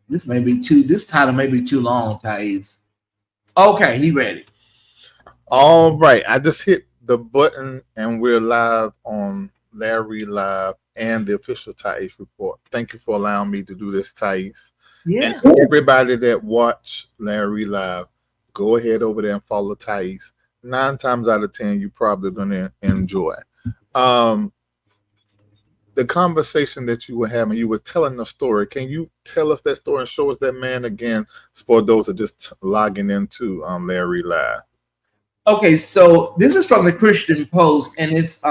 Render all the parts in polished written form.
This title may be too long, Tyesse. Okay, he ready. All right, I just hit the button and we're live on Larry Live and the official Tyesse report. Thank you for allowing me to do this, Tyesse. Yeah. And everybody that watch Larry Live, go ahead over there and follow Tyesse. 9 times out of 10, you're probably going to enjoy. The conversation that you were having, you were telling the story. Can you tell us that story and show us that man again for those that are just logging into Larry Live? Okay, so this is from the Christian Post, and it's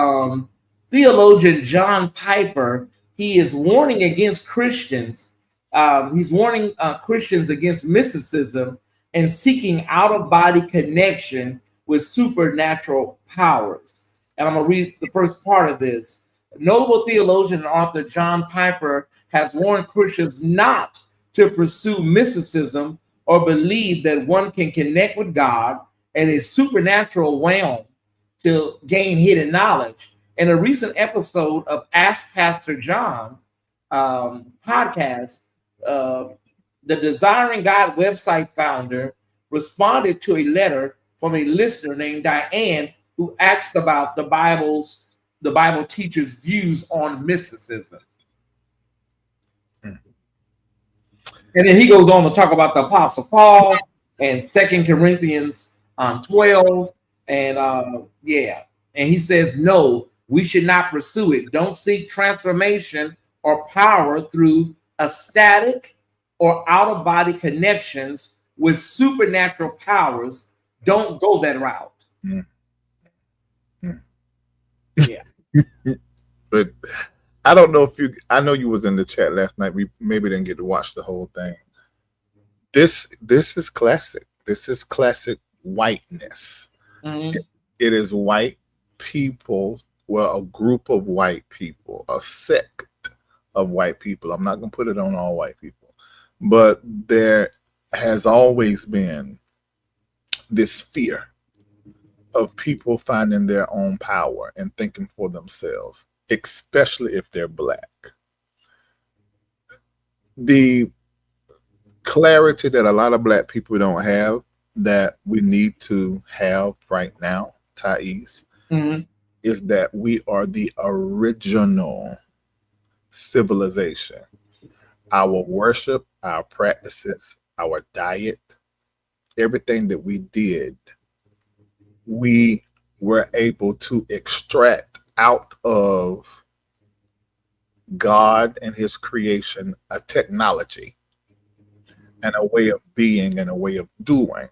theologian John Piper. He is warning against Christians. He's warning Christians against mysticism and seeking out-of-body connection with supernatural powers. And I'm going to read the first part of this. Notable theologian and author John Piper has warned Christians not to pursue mysticism or believe that one can connect with God and a supernatural realm to gain hidden knowledge. In a recent episode of Ask Pastor John podcast, the Desiring God website founder responded to a letter from a listener named Diane who asked about the Bible teacher's views on mysticism. And then he goes on to talk about the Apostle Paul and 2 Corinthians 12. And and he says, no, we should not pursue it. Don't seek transformation or power through ecstatic or out-of-body connections with supernatural powers. Don't go that route. Yeah. But I don't know if I know you was in the chat last night. We maybe didn't get to watch the whole thing. This is classic. This is classic whiteness. Mm-hmm. It is white people, well, a group of white people, a sect of white people. I'm not going to put it on all white people, but there has always been this fear of people finding their own power and thinking for themselves, especially if they're Black. The clarity that a lot of Black people don't have that we need to have right now, Tyesse, is that we are the original civilization. Our worship, our practices, our diet, everything that we did, we were able to extract out of God and his creation a technology and a way of being and a way of doing.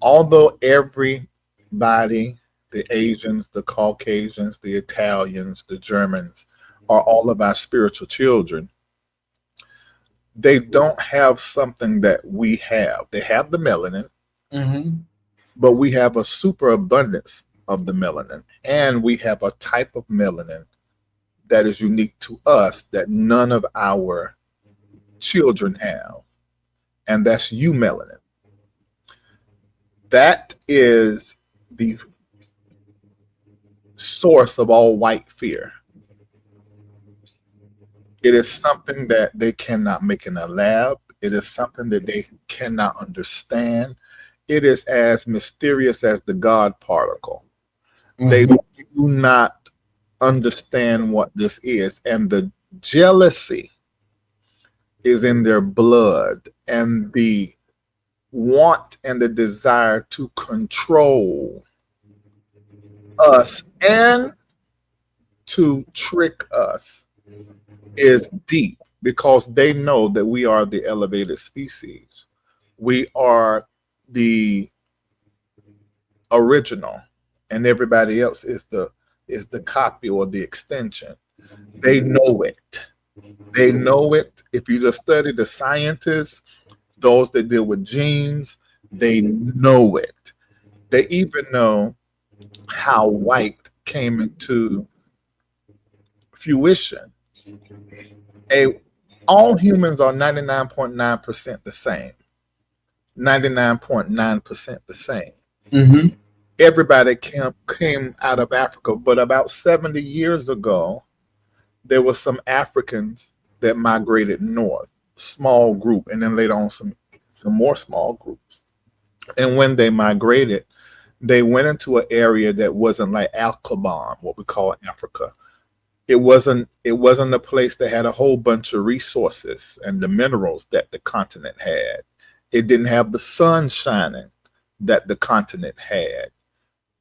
Although everybody, the Asians, the Caucasians, the Italians, the Germans, are all of our spiritual children, they don't have something that we have. They have the melanin, but we have a superabundance of the melanin, and we have a type of melanin that is unique to us that none of our children have, and that's eumelanin. That is the source of all white fear. It is something that they cannot make in a lab. It is something that they cannot understand. It is as mysterious as the God particle. They do not understand what this is. And the jealousy is in their blood, and the want and the desire to control us and to trick us is deep, because they know that we are the elevated species. We are the original, and everybody else is the copy or the extension. They know it. They know it. If you just study the scientists, those that deal with genes, they know it. They even know how white came into fruition. All humans are 99.9% the same. 99.9% the same. Everybody came out of Africa, but about 70 years ago, there were some Africans that migrated north, small group, and then later on some more small groups. And when they migrated, they went into an area that wasn't like Alkebulan, what we call Africa. It wasn't a place that had a whole bunch of resources and the minerals that the continent had. It didn't have the sun shining that the continent had.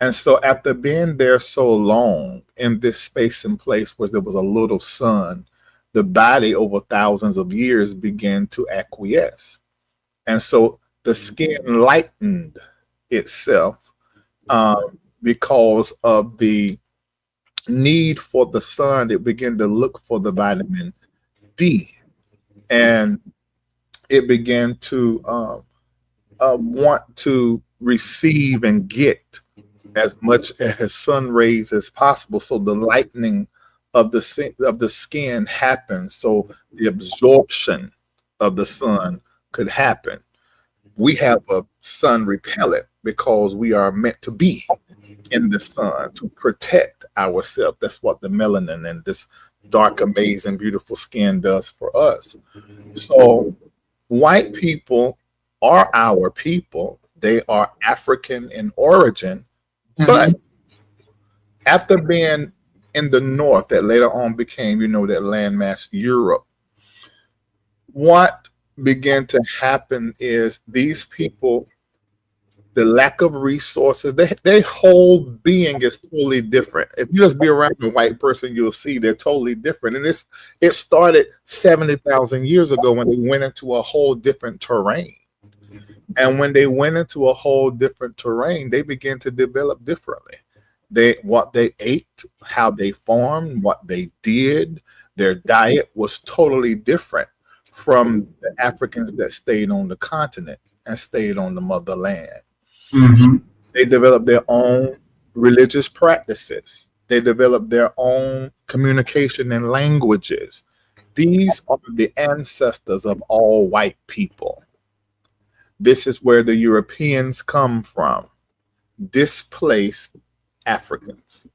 And so after being there so long in this space and place where there was a little sun, the body over thousands of years began to acquiesce. And so the skin lightened itself because of the need for the sun. It began to look for the vitamin D, and it began to want to receive and get as much as sun rays as possible. So the lightening of the skin happened, so the absorption of the sun could happen. We have a sun repellent because we are meant to be in the sun to protect ourselves. That's what the melanin and this dark, amazing, beautiful skin does for us. So white people are our people. They are African in origin, but after being in the north, that later on became, that landmass Europe, what began to happen is these people, the lack of resources, their whole being is totally different. If you just be around a white person, you'll see they're totally different. And it started 70,000 years ago when they went into a whole different terrain. And when they went into a whole different terrain, they began to develop differently. What they ate, how they formed, what they did, their diet was totally different from the Africans that stayed on the continent and stayed on the motherland. They developed their own religious practices. They developed their own communication and languages. These are the ancestors of all white people. This is where the Europeans come from, displaced Africans.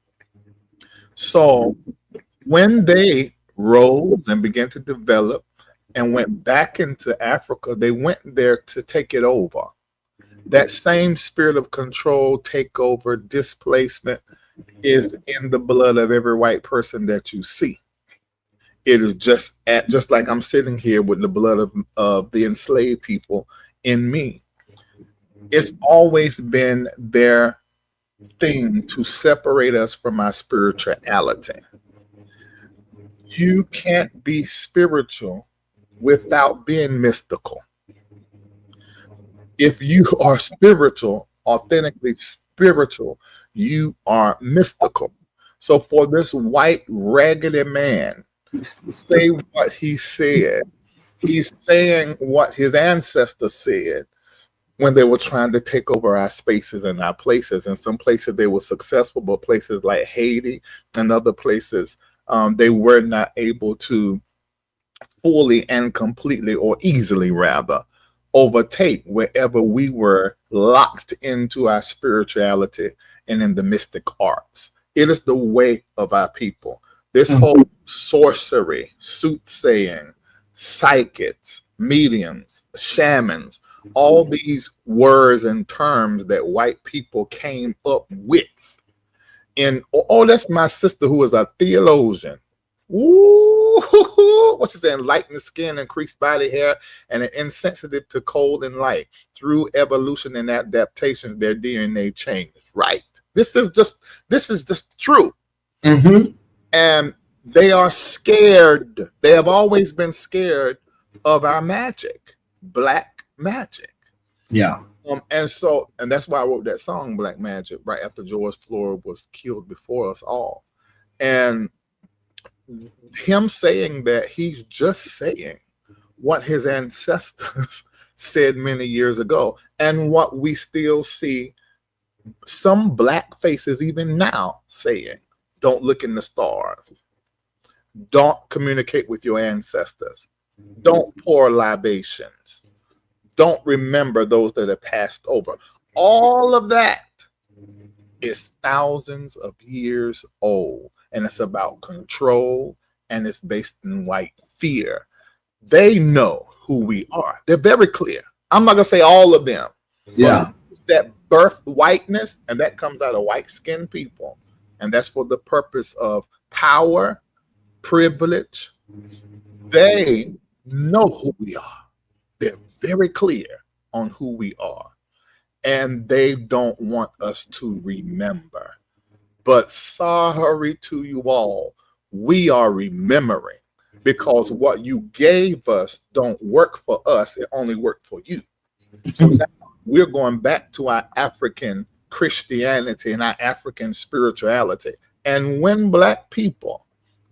So when they rose and began to develop and went back into Africa, they went there to take it over. That same spirit of control, takeover, displacement is in the blood of every white person that you see. It is just like I'm sitting here with the blood of the enslaved people in me. It's always been their thing to separate us from our spirituality. You can't be spiritual without being mystical. If you are spiritual, authentically spiritual, you are mystical. So for this white raggedy man to say what he said, he's saying what his ancestors said when they were trying to take over our spaces and our places. In some places they were successful, but places like Haiti and other places, they were not able to fully and completely, or easily rather, overtake wherever we were locked into our spirituality and in the mystic arts. It is the way of our people. This whole sorcery, soothsaying, psychics, mediums, shamans, all these words and terms that white people came up with. And that's my sister who is a theologian. Ooh, what she said, lighten the skin, increased body hair, and insensitive to cold and light. Through evolution and adaptation, their DNA changed. Right. This is just true. And they are scared. They have always been scared of our magic, black magic. Yeah. And that's why I wrote that song, Black Magic, right after George Floyd was killed before us all. And him saying that, he's just saying what his ancestors said many years ago, and what we still see some black faces even now saying. Don't look in the stars. Don't communicate with your ancestors. Don't pour libations. Don't remember those that have passed over. All of that is thousands of years old, and it's about control and it's based in white fear. They know who we are. They're very clear. I'm not going to say all of them. Yeah. That birth whiteness, and that comes out of white-skinned people. And that's for the purpose of power, privilege. They know who we are. They're very clear on who we are. And they don't want us to remember. But sorry to you all, we are remembering, because what you gave us don't work for us. It only worked for you. So now we're going back to our African Christianity and our African spirituality. And when Black people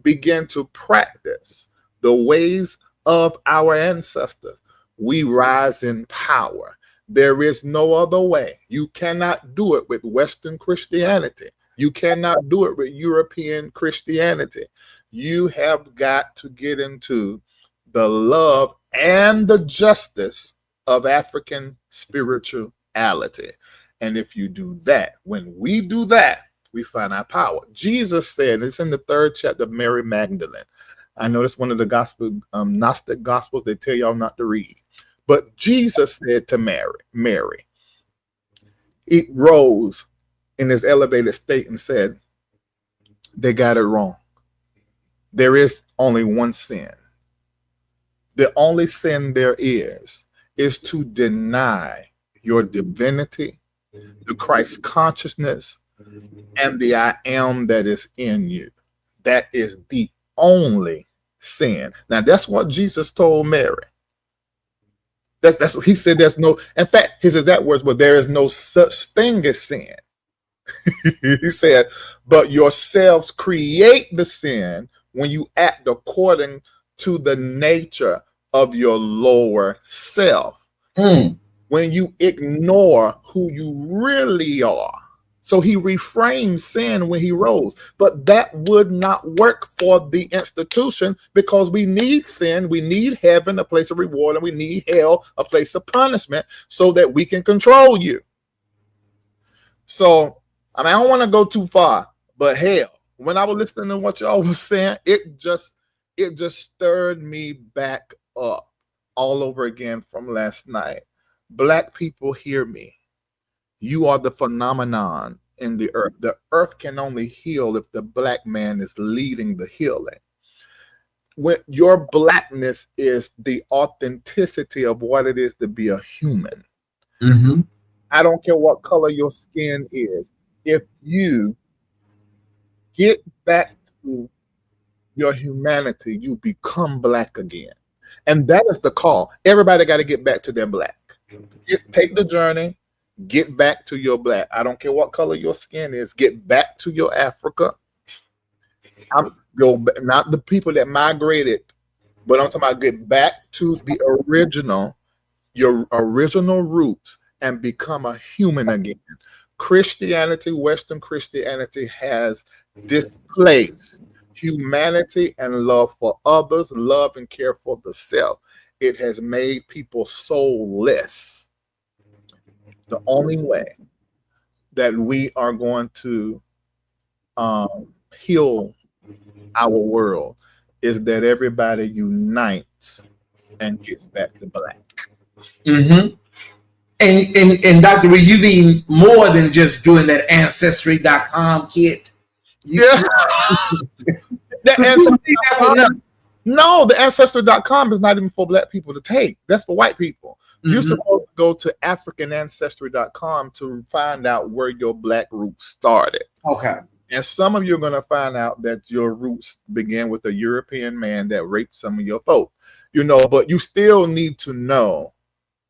begin to practice the ways of our ancestors, we rise in power. There is no other way. You cannot do it with Western Christianity. You cannot do it with European Christianity. You have got to get into the love and the justice of African spirituality. And if you do that, when we do that, we find our power. Jesus said, it's in the 3rd chapter of Mary Magdalene. I know it's one of the gospel, Gnostic gospels they tell y'all not to read. But Jesus said to Mary, he rose in his elevated state and said, they got it wrong. There is only one sin. The only sin there is to deny your divinity, the Christ consciousness, and the I am that is in you. That is the only sin. Now, that's what Jesus told Mary. That's what he said. There's no, in fact, his exact words were, there is no such thing as sin. He said, but yourselves create the sin when you act according to the nature of your lower self. When you ignore who you really are. So he reframed sin when he rose, but that would not work for the institution, because we need sin, we need heaven, a place of reward, and we need hell, a place of punishment, so that we can control you. So, I mean, I don't want to go too far, but hell, when I was listening to what y'all was saying, it just stirred me back up all over again from last night. Black people, hear me. You are the phenomenon in the earth. The earth can only heal if the Black man is leading the healing. When your Blackness is the authenticity of what it is to be a human. Mm-hmm. I don't care what color your skin is. If you get back to your humanity, you become Black again. And that is the call. Everybody got to get back to their Black. Take the journey. Get back to your Black. I don't care what color your skin is. Get back to your Africa. Not the people that migrated, but I'm talking about get back to the original, your original roots, and become a human again. Christianity, Western Christianity, has displaced humanity and love for others, love and care for the self. It has made people soulless. The only way that we are going to heal our world is that everybody unites and gets back to Black. Mm-hmm. And Dr. Reid, you mean more than just doing that Ancestry.com kit? Yeah. No, the Ancestry.com is not even for Black people to take. That's for white people. Mm-hmm. You're supposed to go to AfricanAncestry.com to find out where your Black roots started. Okay. And some of you are going to find out that your roots began with a European man that raped some of your folk. But you still need to know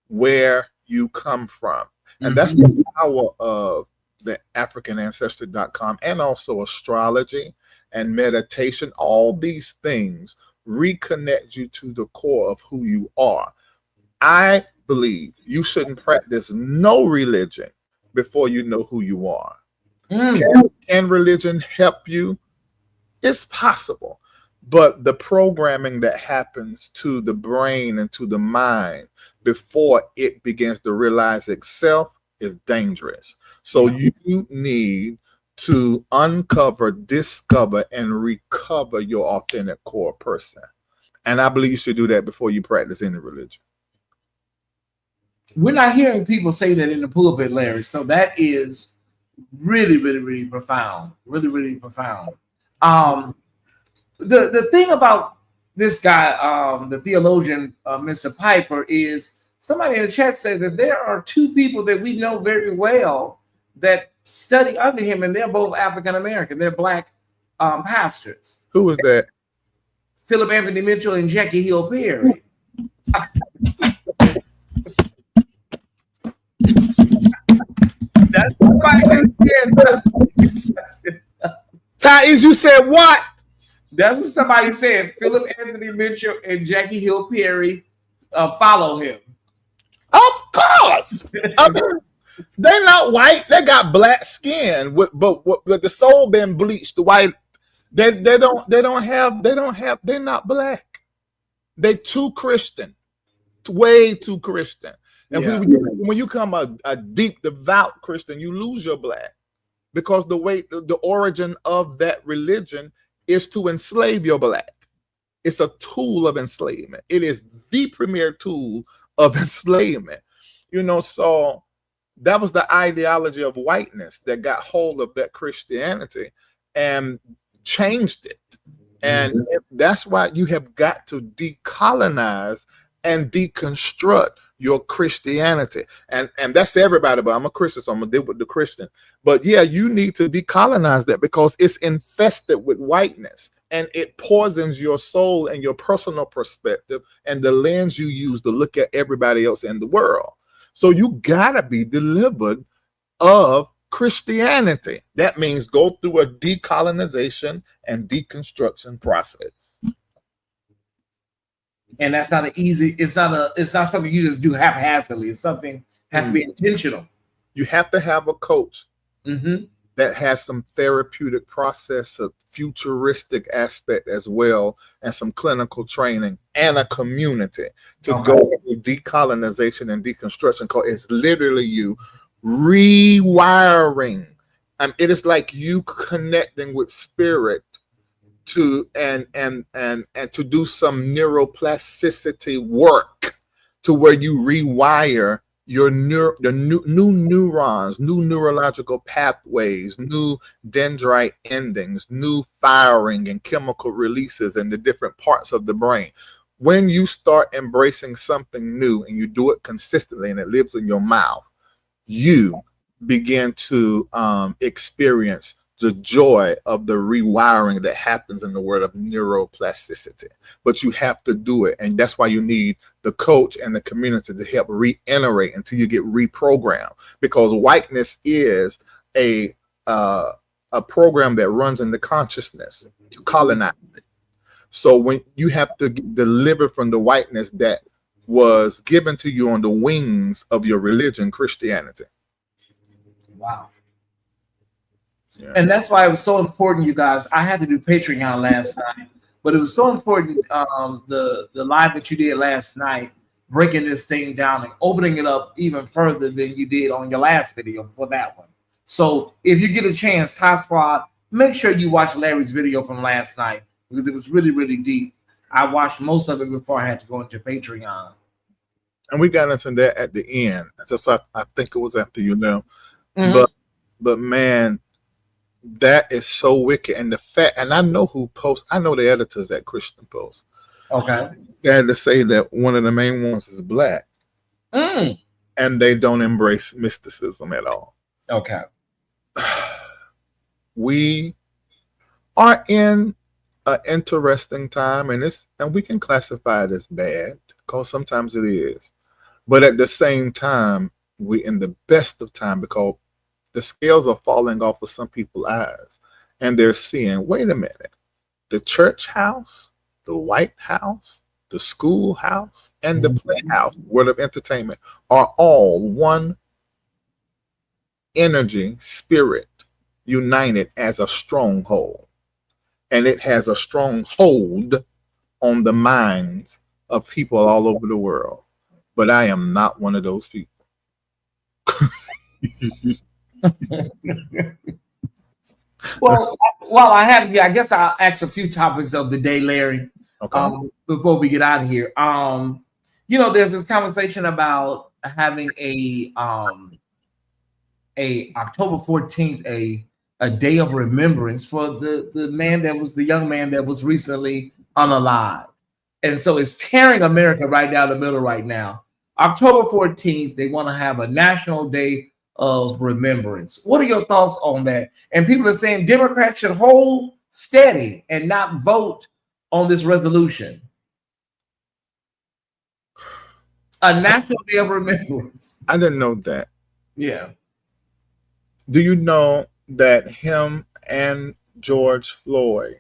where you come from. And that's the power of the AfricanAncestry.com, and also astrology and meditation. All these things reconnect you to the core of who you are. I believe you shouldn't practice no religion before you know who you are. Can religion help you? It's possible. But the programming that happens to the brain and to the mind before it begins to realize itself is dangerous. So you need to uncover, discover, and recover your authentic core person. And I believe you should do that before you practice any religion. We're not hearing people say that in the pulpit, Larry. So that is really, really, really profound. Really, really profound. The thing about this guy, the theologian, Mr. Piper, is somebody in the chat said that there are two people that we know very well that study under him, and they're both African American. They're black pastors. Who was that? Philip Anthony Mitchell and Jackie Hill Perry. That's somebody that said. Tyesse, you said what? That's what somebody said. Philip Anthony Mitchell and Jackie Hill Perry follow him. Of course. They're not white. They got black skin, but the soul been bleached. The white, they're not black. They too Christian, way too Christian. And when you become a deep, devout Christian, you lose your black, because the origin of that religion is to enslave your black. It's a tool of enslavement. It is the premier tool of enslavement. So that was the ideology of whiteness that got hold of that Christianity and changed it. And that's why you have got to decolonize and deconstruct your Christianity. And that's everybody, but I'm a Christian, so I'm gonna deal with the Christian. But yeah, you need to decolonize that, because it's infested with whiteness, and it poisons your soul and your personal perspective and the lens you use to look at everybody else in the world. So you gotta be delivered of Christianity. That means go through a decolonization and deconstruction process. And that's not an easy, it's not something you just do haphazardly. It's something has to be intentional. You have to have a coach that has some therapeutic process, a futuristic aspect as well, and some clinical training, and a community to go through decolonization and deconstruction. Because it's literally you rewiring. It is like you connecting with spirit to and to do some neuroplasticity work to where you rewire your new neurons, new neurological pathways, new dendrite endings, new firing and chemical releases in the different parts of the brain. When you start embracing something new and you do it consistently and it lives in your mouth, you begin to experience the joy of the rewiring that happens in the world of neuroplasticity. But you have to do it. And that's why you need the coach and the community to help reiterate until you get reprogrammed. Because whiteness is a program that runs in the consciousness to colonize it. So when you have to deliver from the whiteness that was given to you on the wings of your religion, Christianity. Wow. Yeah. And that's why it was so important, you guys. I had to do Patreon last night, but it was so important, the live that you did last night, breaking this thing down and opening it up even further than you did on your last video for that one. So if you get a chance, Ty Squad, make sure you watch Larry's video from last night, because it was really, really deep. I watched most of it before I had to go into Patreon. And we got into that at the end. So I think it was after you know. But man, that is so wicked. And the fact, and I know who posts, I know the editors at Christian Post. Okay. Sad to say that one of the main ones is black. And they don't embrace mysticism at all. Okay. We are in an interesting time, and we can classify it as bad, because sometimes it is. But at the same time, we're in the best of time, because the scales are falling off of some people's eyes, and they're seeing, wait a minute, the church house, the White House, the schoolhouse, and the playhouse, world of entertainment, are all one energy, spirit, united as a stronghold. And it has a strong hold on the minds of people all over the world. But I am not one of those people. Well, while I have you, I guess I'll ask a few topics of the day, Larry, Okay. before we get out of here. There's this conversation about having a October 14th, a day of remembrance for the young man that was recently unalive. And so it's tearing America right down the middle right now. October 14th, they want to have a national day of remembrance. What are your thoughts on that? And people are saying Democrats should hold steady and not vote on this resolution. A national day of remembrance. I didn't know that. Yeah. Do you know that him and George Floyd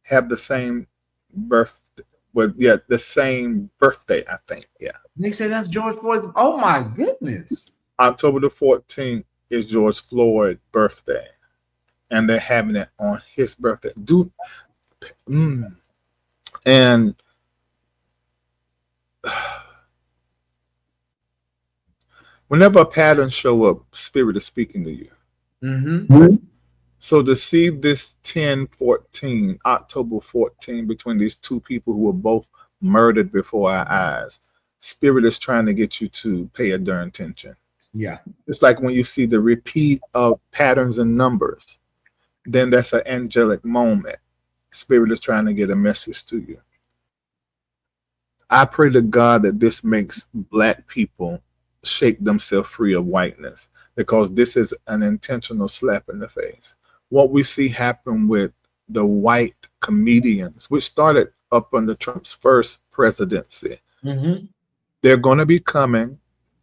have the same birth? Well, yeah, the same birthday, I think. Yeah. They say that's George Floyd's. Oh my goodness. October the 14th is George Floyd's birthday, and they're having it on his birthday. And whenever a pattern show up, spirit is speaking to you. Mm-hmm. So to see this 10-14, October 14, between these two people who were both murdered before our eyes, spirit is trying to get you to pay a darn attention. Yeah. It's like when you see the repeat of patterns and numbers, then that's an angelic moment. Spirit is trying to get a message to you. I pray to God that this makes Black people shake themselves free of whiteness, because this is an intentional slap in the face. What we see happen with the white comedians, which started up under Trump's first presidency, they're going to be coming,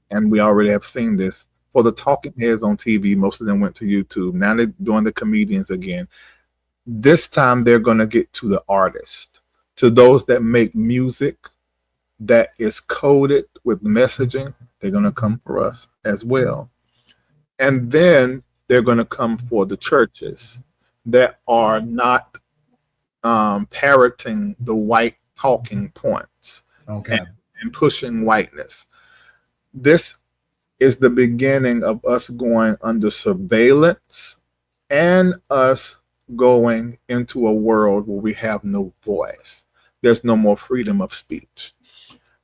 and we already have seen this, for the talking heads on TV. Most of them went to YouTube. Now they're doing the comedians again. This time they're going to get to the artist, to those that make music that is coded with messaging. They're going to come for us as well. And then they're going to come for the churches that are not parroting the white talking points, and pushing whiteness. This is the beginning of us going under surveillance and us going into a world where we have no voice. There's no more freedom of speech.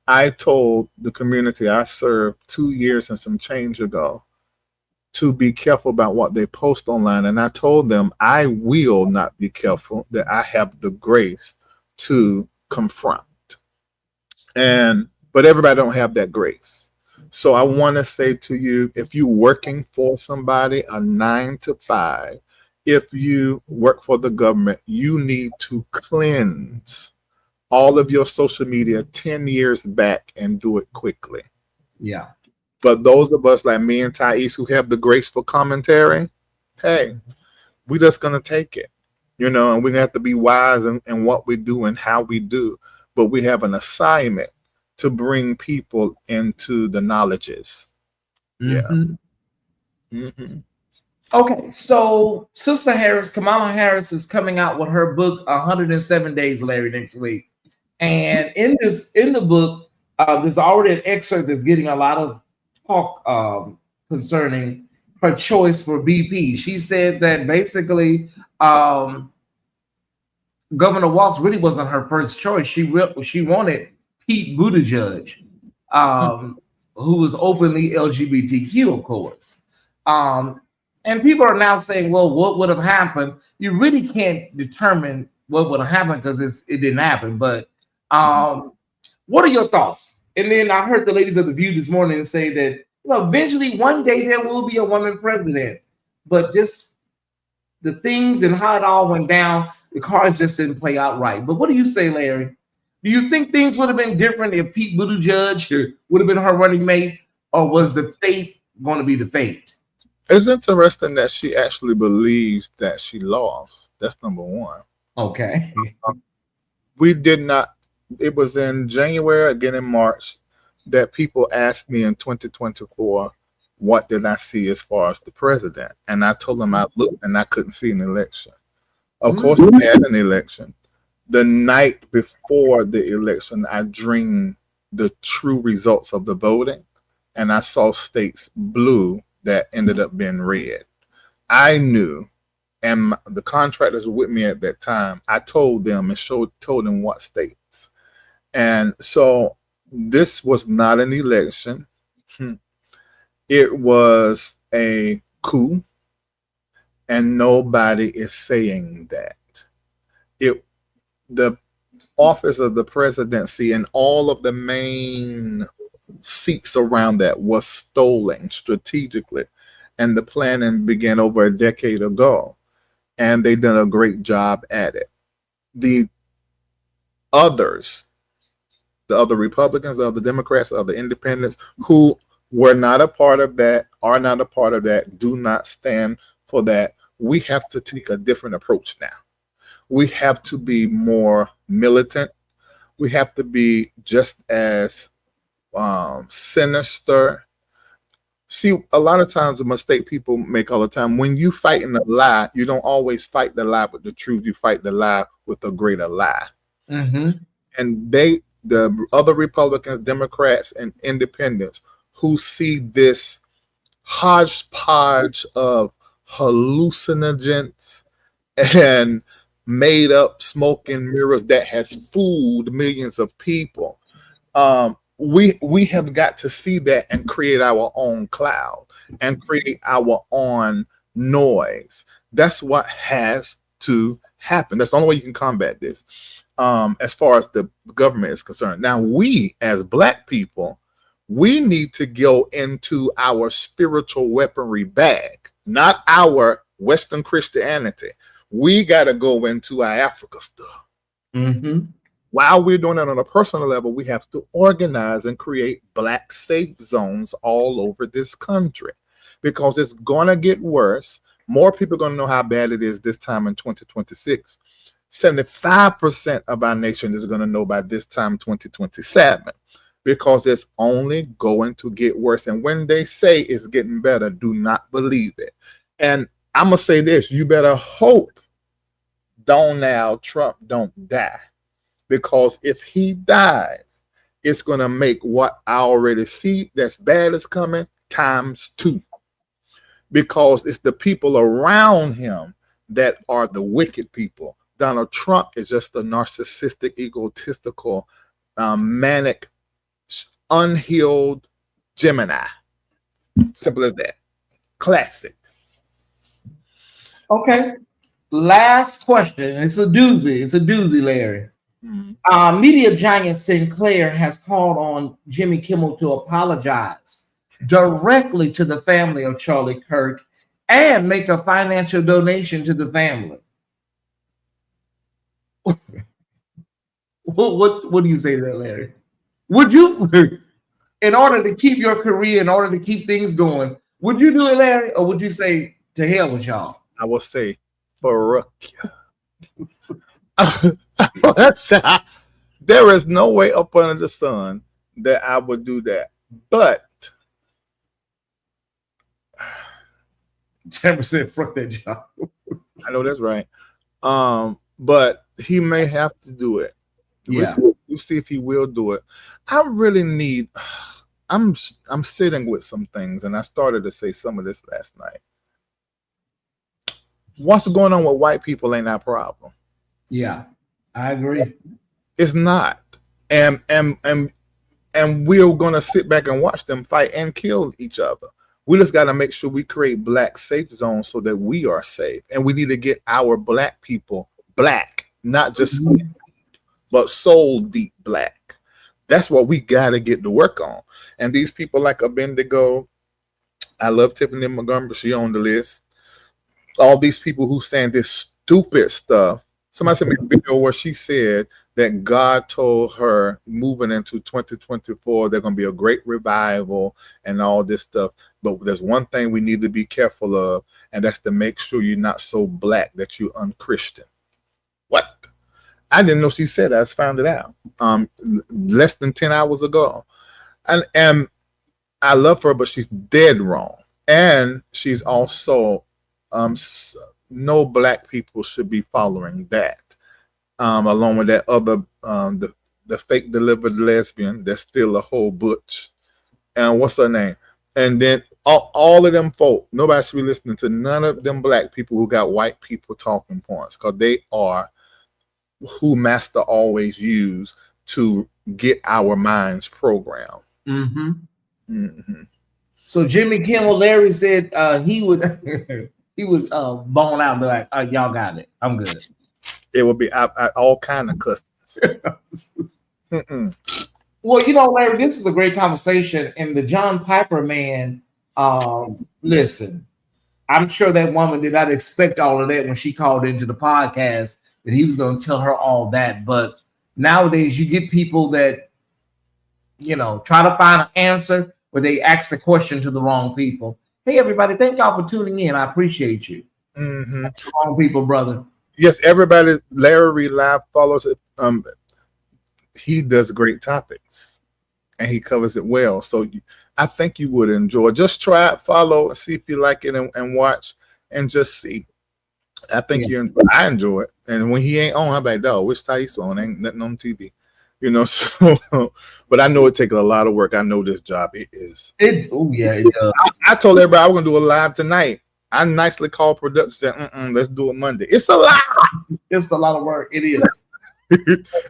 I told the community I served 2 years and some change ago to be careful about what they post online. And I told them I will not be careful, that I have the grace to confront. But everybody don't have that grace. So I want to say to you, if you're working for somebody, a 9 to 5, if you work for the government, you need to cleanse all of your social media 10 years back and do it quickly. Yeah. But those of us like me and Tyesse who have the graceful commentary, hey, we're just going to take it, and we have to be wise in what we do and how we do. But we have an assignment to bring people into the knowledges. Okay, so Sister Harris, Kamala Harris, is coming out with her book 107 Days, Larry, next week. And in the book, there's already an excerpt that's getting a lot of talk concerning her choice for BP. She said that basically Governor Walz really wasn't her first choice. She wanted Pete Buttigieg, who was openly LGBTQ, of course. And people are now saying, well, what would have happened? You really can't determine what would have happened because it didn't happen. But what are your thoughts? And then I heard the ladies of The View this morning say that eventually one day there will be a woman president. But just the things and how it all went down, the cards just didn't play out right. But what do you say, Larry? Do you think things would have been different if Pete Buttigieg would have been her running mate, or was the fate going to be the fate? It's interesting that she actually believes that she lost. That's number one. Okay. We did not. It was in January, again in March, that people asked me in 2024, what did I see as far as the president? And I told them I looked and I couldn't see an election. Of course, we had an election. The night before the election, I dreamed the true results of the voting, and I saw states blue that ended up being red. I knew and the contractors were with me at that time. I told them and told them what states. And so this was not an election. It was a coup, and nobody is saying that. The office of the presidency and all of the main seats around that was stolen strategically, and the planning began over a decade ago, and they done a great job at it. The others, the other Republicans, the other Democrats, the other independents who were not a part of that, are not a part of that, do not stand for that. We have to take a different approach now. We have to be more militant. We have to be just as sinister. See, a lot of times the mistake people make all the time, when you fight in a lie, you don't always fight the lie with the truth. You fight the lie with a greater lie. Mm-hmm. And the other Republicans, Democrats, and independents who see this hodgepodge of hallucinogens and made up smoke and mirrors that has fooled millions of people. We have got to see that and create our own cloud and create our own noise. That's what has to happen. That's the only way you can combat this, as far as the government is concerned. Now, we as Black people, we need to go into our spiritual weaponry bag, not our Western Christianity. We got to go into our Africa stuff. Mm-hmm. While we're doing it on a personal level, we have to organize and create Black safe zones all over this country, because it's going to get worse. More people are going to know how bad it is this time in 2026. 75% of our nation is going to know by this time 2027, because it's only going to get worse. And when they say it's getting better, do not believe it. And I'm going to say this, you better hope Donald Trump don't die. Because if he dies, it's going to make what I already see that's bad is coming ×2. Because it's the people around him that are the wicked people. Donald Trump is just a narcissistic, egotistical, manic, unhealed Gemini. Simple as that. Classic. Okay. Last question. It's a doozy, Larry. Media giant Sinclair has called on Jimmy Kimmel to apologize directly to the family of Charlie Kirk and make a financial donation to the family. What do you say to that, Larry? Would you, in order to keep your career, in order to keep things going, would you do it, Larry, or would you say to hell with y'all? I will say, Baruch. There is no way up under the sun that I would do that. But 10% fuck that job. I know that's right. But he may have to do it. Yeah. We'll see if he will do it. I really need. I'm sitting with some things, and I started to say some of this last night. What's going on with white people ain't our problem. Yeah, I agree. It's not. And we're gonna sit back and watch them fight and kill each other. We just gotta make sure we create Black safe zones so that we are safe. And we need to get our Black people Black, not just but soul deep Black. That's what we gotta get to work on. And these people like Abendigo, I love Tiffany Montgomery, she on the list. All these people who saying this stupid stuff. Somebody sent me a video where she said that God told her moving into 2024, there's going to be a great revival and all this stuff. But there's one thing we need to be careful of, and that's to make sure you're not so Black that you're unchristian. What? I didn't know she said that. I just found it out less than 10 hours ago. And I love her, but she's dead wrong. And she's also no Black people should be following that. Along with that other the fake delivered lesbian that's still a whole butch. And what's her name? And then All of them folk, nobody should be listening to none of them black people who got white people talking points, because they are who Master always used to get our minds programmed. Mm-hmm. Mm-hmm. So Jimmy Kimmel, Larry said he would bone out and be like, y'all got it. I'm good. It would be all kind of customs. Well, Larry, this is a great conversation. And the John Piper man, listen, I'm sure that woman did not expect all of that when she called into the podcast, that he was going to tell her all that. But nowadays you get people that, try to find an answer, but they ask the question to the wrong people. Hey, everybody, thank y'all for tuning in. I appreciate you. Mm-hmm. That's the wrong people, brother. Yes, everybody, Larry Reid Live follows it. He does great topics, and he covers it well. So I think you would enjoy. Just try it, follow, see if you like it, and watch, and just see. I think I enjoy it. And when he ain't on, I'm like, dog, which Tyesse on? Ain't nothing on TV. So, but I know it takes a lot of work. I know this job. It is. It does. I told everybody I was going to do a live tonight. I nicely called production, said, let's do it Monday. It's a lot. It's a lot of work. It is.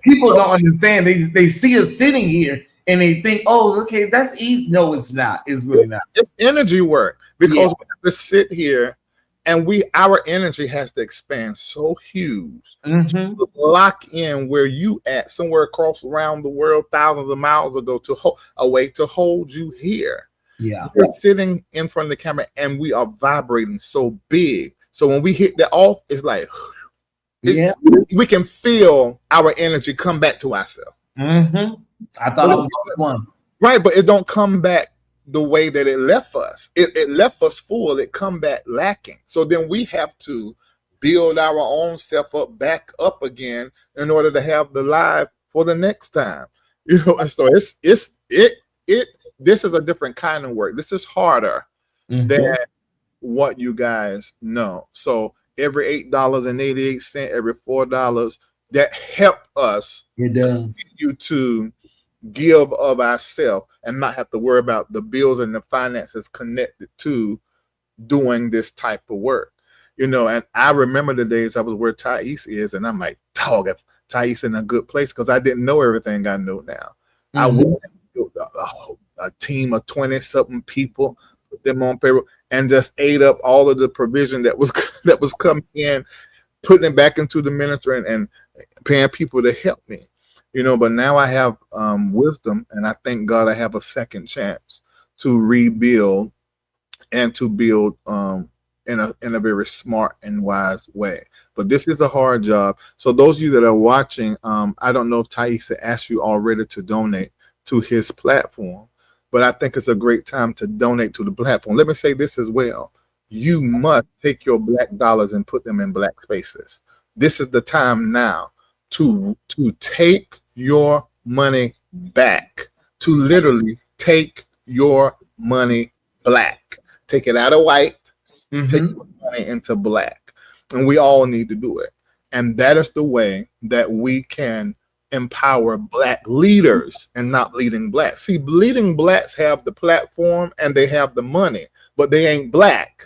People don't understand. They see us sitting here and they think, oh, okay, that's easy. No, it's not. It's really not. It's energy work, because we have to sit here and our energy has to expand so huge to lock in where you at, somewhere across around the world, thousands of miles ago, away to hold you here. Yeah, we're sitting in front of the camera and we are vibrating so big. So when we hit that off, it's like, we can feel our energy come back to ourselves. I thought I was the only one. Right, but it don't come back the way that it left us. It left us full. It come back lacking. So then we have to build our own self back up again in order to have the live for the next time. And so this is a different kind of work. This is harder than what you guys know. So every $8.88, every $4, that help us. It does. You to give of ourselves and not have to worry about the bills and the finances connected to doing this type of work. And I remember the days I was where Tyesse is, and I'm like, dog, if Tyesse in a good place, because I didn't know everything I know now. I would a team of 20-something people, put them on payroll, and just ate up all of the provision that was coming in, putting it back into the ministry and paying people to help me. But now I have wisdom, and I thank God I have a second chance to rebuild and to build in a very smart and wise way. But this is a hard job. So those of you that are watching, I don't know if Tyesse asked you already to donate to his platform, but I think it's a great time to donate to the platform. Let me say this as well. You must take your black dollars and put them in black spaces. This is the time now to take your money back, to literally take your money black. Take it out of white, take your money into black. And we all need to do it. And that is the way that we can empower black leaders and not leading blacks. See, leading blacks have the platform and they have the money, but they ain't black.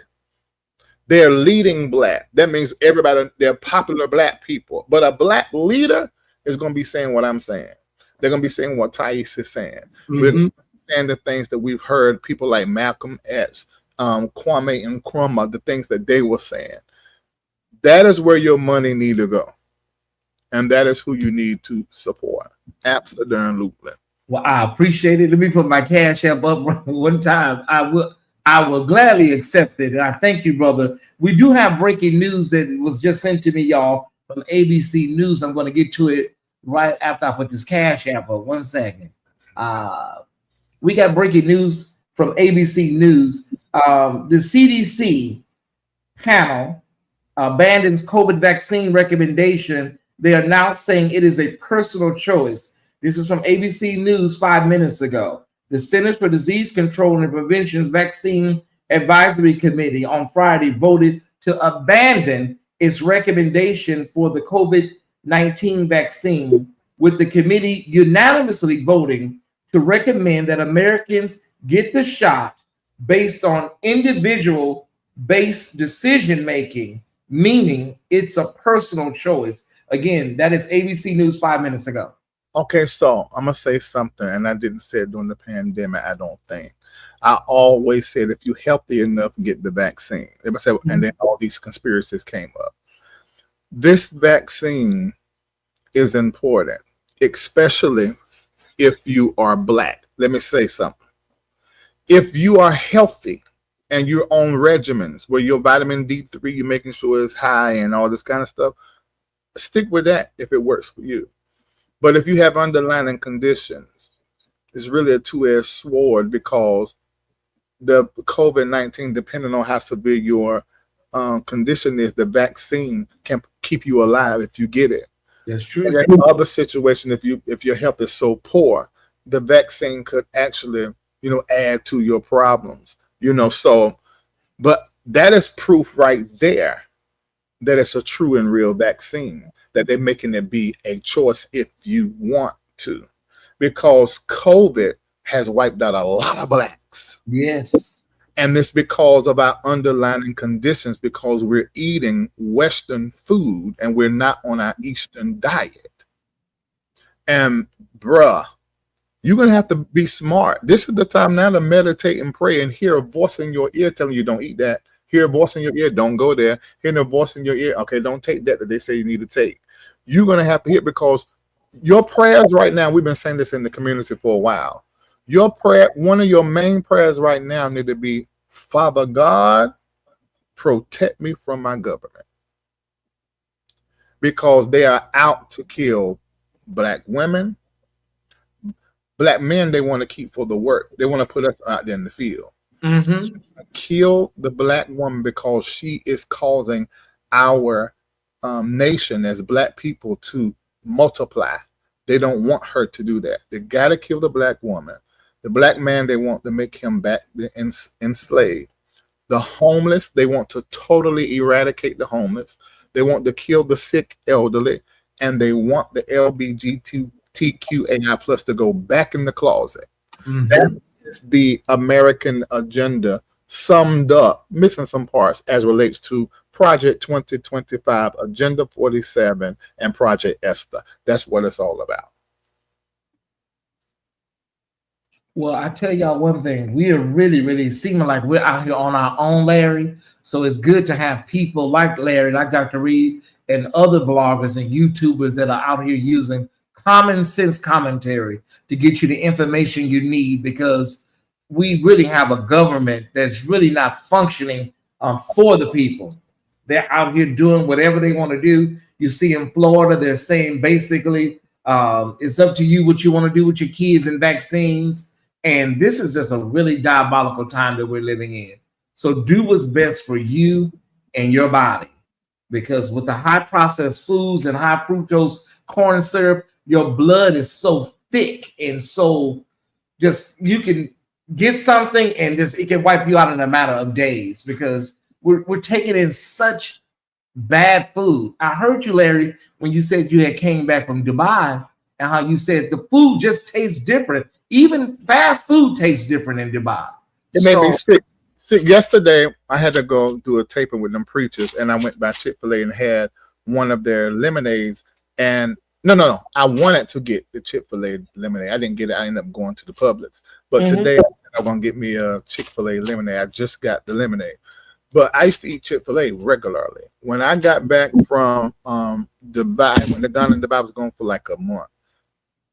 They're leading black. That means everybody, they're popular black people. But a black leader is going to be saying what I'm saying. They're going to be saying what Tyesse is saying. We're saying the things that we've heard people like Malcolm X, Kwame Nkrumah, the things that they were saying. That is where your money need to go. And that is who you need to support. Absolutely. Well, I appreciate it. Let me put my cash app up one time. I will gladly accept it. And I thank you, brother. We do have breaking news that was just sent to me, y'all, from ABC News. I'm going to get to it right after I put this cash app up. 1 second. We got breaking news from ABC News. The CDC panel abandons COVID vaccine recommendation. They are now saying it is a personal choice. This is from ABC News 5 minutes ago. The Centers for Disease Control and Prevention's Vaccine Advisory Committee on Friday voted to abandon its recommendation for the COVID-19 vaccine, with the committee unanimously voting to recommend that Americans get the shot based on individual based decision making, meaning it's a personal choice. Again, that is ABC News 5 minutes ago. Okay, so I'm gonna say something, and I didn't say it during the pandemic. I don't think. I always said if you're healthy enough, get the vaccine. And then all these conspiracies came up. This vaccine is important, especially if you are Black. Let me say something. If you are healthy and you're on regimens where your vitamin D3, you're making sure it's high and all this kind of stuff, stick with that if it works for you. But if you have underlying conditions, it's really a two-edged sword, because the COVID-19, depending on how severe your condition is, the vaccine can keep you alive if you get it. That's true. And in other situation, if your health is so poor, the vaccine could actually, add to your problems. So, but that is proof right there that it's a true and real vaccine, that they're making it be a choice if you want to, because COVID has wiped out a lot of Blacks. Yes. And it's because of our underlying conditions, because we're eating Western food and we're not on our Eastern diet. And bruh, you're going to have to be smart. This is the time now to meditate and pray and hear a voice in your ear telling you don't eat that. Hear a voice in your ear, don't go there. Hear a voice in your ear, okay, don't take that they say you need to take. You're going to have to hear, because your prayers right now, we've been saying this in the community for a while. Your prayer, one of your main prayers right now need to be, Father God, protect me from my government. Because they are out to kill Black women. Black men, they want to keep for the work. They want to put us out there in the field. Mm-hmm. Kill the Black woman because she is causing our nation as Black people to multiply. They don't want her to do that. They got to kill the Black woman. The Black man, they want to make him back enslaved. The homeless, they want to totally eradicate the homeless. They want to kill the sick elderly, and they want the LGBTQAI plus to go back in the closet. Mm-hmm. That is the American agenda summed up, missing some parts as relates to Project 2025, Agenda 47, and Project Esther. That's what it's all about. Well, I tell y'all one thing, we are really, really seeming like we're out here on our own, Larry. So it's good to have people like Larry, like Dr. Reid, and other bloggers and YouTubers that are out here using common sense commentary to get you the information you need, because we really have a government that's really not functioning for the people. They're out here doing whatever they want to do. You see in Florida, they're saying basically it's up to you what you want to do with your kids and vaccines. And this is just a really diabolical time that we're living in. So do what's best for you and your body, because with the high processed foods and high fructose corn syrup, your blood is so thick and so just, you can get something and just it can wipe you out in a matter of days, because we're taking in such bad food. I heard you, Larry, when you said you had came back from Dubai, and how you said the food just tastes different. Even fast food tastes different in Dubai. It made me sick. Yesterday, I had to go do a taping with them preachers, and I went by Chick-fil-A and had one of their lemonades. And no, I wanted to get the Chick-fil-A lemonade. I didn't get it. I ended up going to the Publix. But today, I'm going to get me a Chick-fil-A lemonade. I just got the lemonade. But I used to eat Chick-fil-A regularly. When I got back from Dubai, when the gun in Dubai was gone for like a month,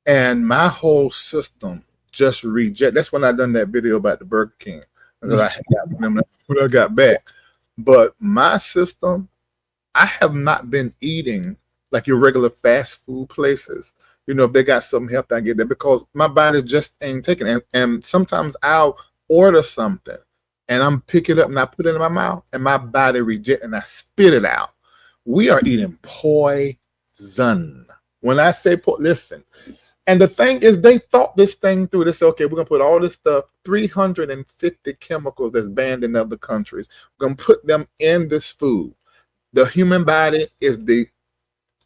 and my whole system just reject. That's when I done that video about the Burger King, because I had them when I got back. But my system, I have not been eating like your regular fast food places. If they got something healthy, I get that, because my body just ain't taking it. And sometimes I'll order something and I'm pick it up and I put it in my mouth and my body reject and I spit it out. We are eating poison. When I say listen. And the thing is, they thought this thing through. They said, okay, we're going to put all this stuff, 350 chemicals that's banned in other countries. We're going to put them in this food. The human body it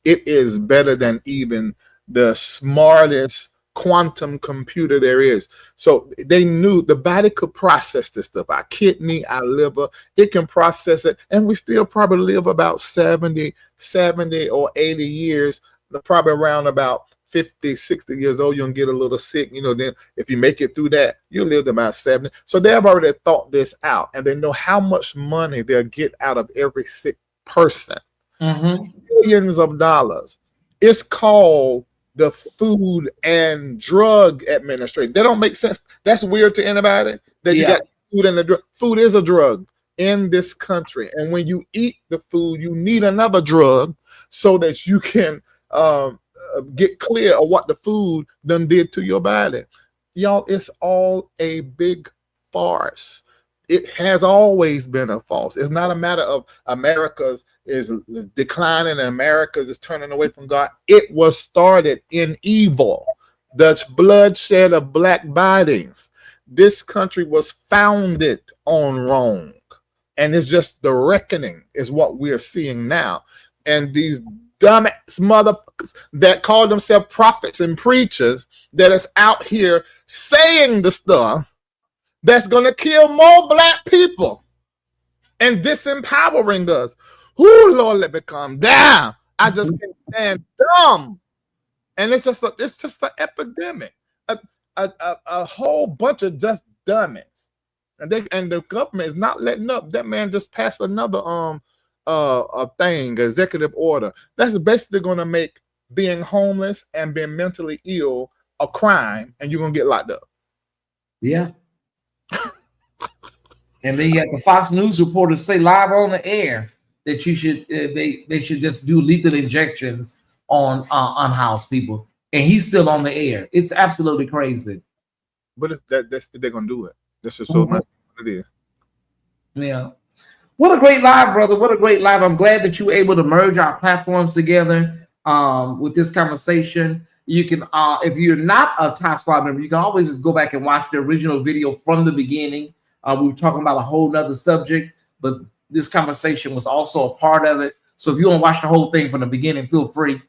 is better than even the smartest quantum computer there is. So they knew the body could process this stuff. Our kidney, our liver, it can process it. And we still probably live about 70 or 80 years, probably around about 50, 60 years old. You'll get a little sick. Then if you make it through that, you'll live to about 70. So they have already thought this out, and they know how much money they'll get out of every sick person. Billions of dollars. It's called the Food and Drug Administration. That don't make sense. That's weird to anybody that you got food and the drug. Food is a drug in this country, and when you eat the food, you need another drug so that you can get clear of what the food done did to your body. Y'all, it's all a big farce. It has always been a farce. It's not a matter of America's is declining and America is turning away from God. It was started in evil. The bloodshed of black bodies. This country was founded on wrong. And it's just the reckoning is what we're seeing now. And these dumbass motherfuckers that call themselves prophets and preachers that is out here saying the stuff that's going to kill more black people and disempowering us. Ooh, Lord, let me calm down. I just can't stand dumb. And it's just an epidemic. A whole bunch of just dummies. And the government is not letting up. That man just passed another executive order. That's basically going to make being homeless and being mentally ill a crime, and you're going to get locked up. Yeah. And then you have the Fox News reporters say live on the air that you should they should just do lethal injections on unhoused people, and he's still on the air. It's absolutely crazy. But that's they're gonna do it. This is so much what it is. Yeah. What a great live, brother. What a great live. I'm glad that you were able to merge our platforms together with this conversation. You can, if you're not a Top Squad member, you can always just go back and watch the original video from the beginning. We were talking about a whole nother subject, but this conversation was also a part of it. So if you want to watch the whole thing from the beginning, feel free.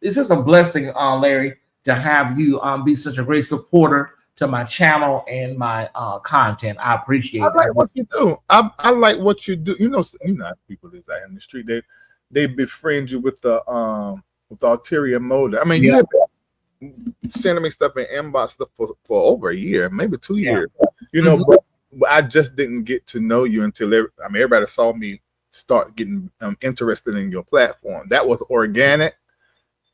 It's just a blessing, Larry, to have you be such a great supporter to my channel and my content. I appreciate it. I like what you do. I like what you do. You know people that's out in the street, they befriend you with the ulterior motive. I mean, you have been sending me stuff in inbox stuff for over a year, maybe 2 years. But I just didn't get to know you until everybody saw me start getting interested in your platform. That was organic.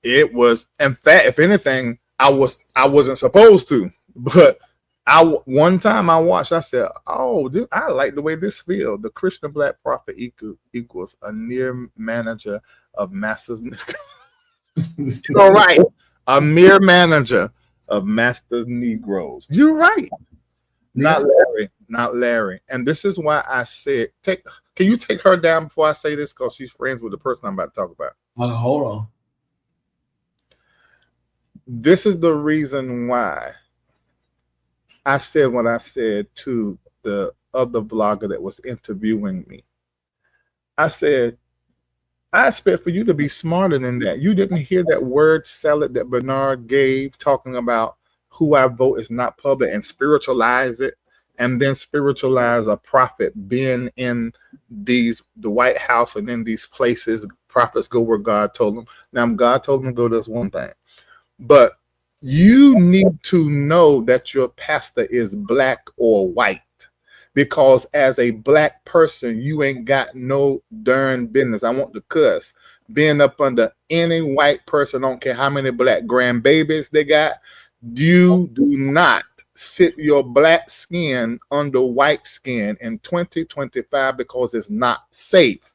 It was, in fact, if anything, I wasn't supposed to, but one time I watched, I said, "Oh, I like the way this feels." The Christian Black Prophet equals a near manager of masters. You're right, a mere manager of masters Negroes. You're right. Not Larry. And this is why I said, can you take her down before I say this? Because she's friends with the person I'm about to talk about. Hold on. This is the reason why I said what I said to the other blogger that was interviewing me. I said, I expect for you to be smarter than that. You didn't hear that word salad that Bernard gave talking about who I vote is not public and spiritualize it, and then spiritualize a prophet being in the White House and in these places. Prophets go where God told them. Now, God told them to go, does one thing. But you need to know that your pastor is black or white, because as a black person, you ain't got no darn business. I want to cuss. Being up under any white person, don't care how many black grandbabies they got. You do not sit your black skin under white skin in 2025 because it's not safe.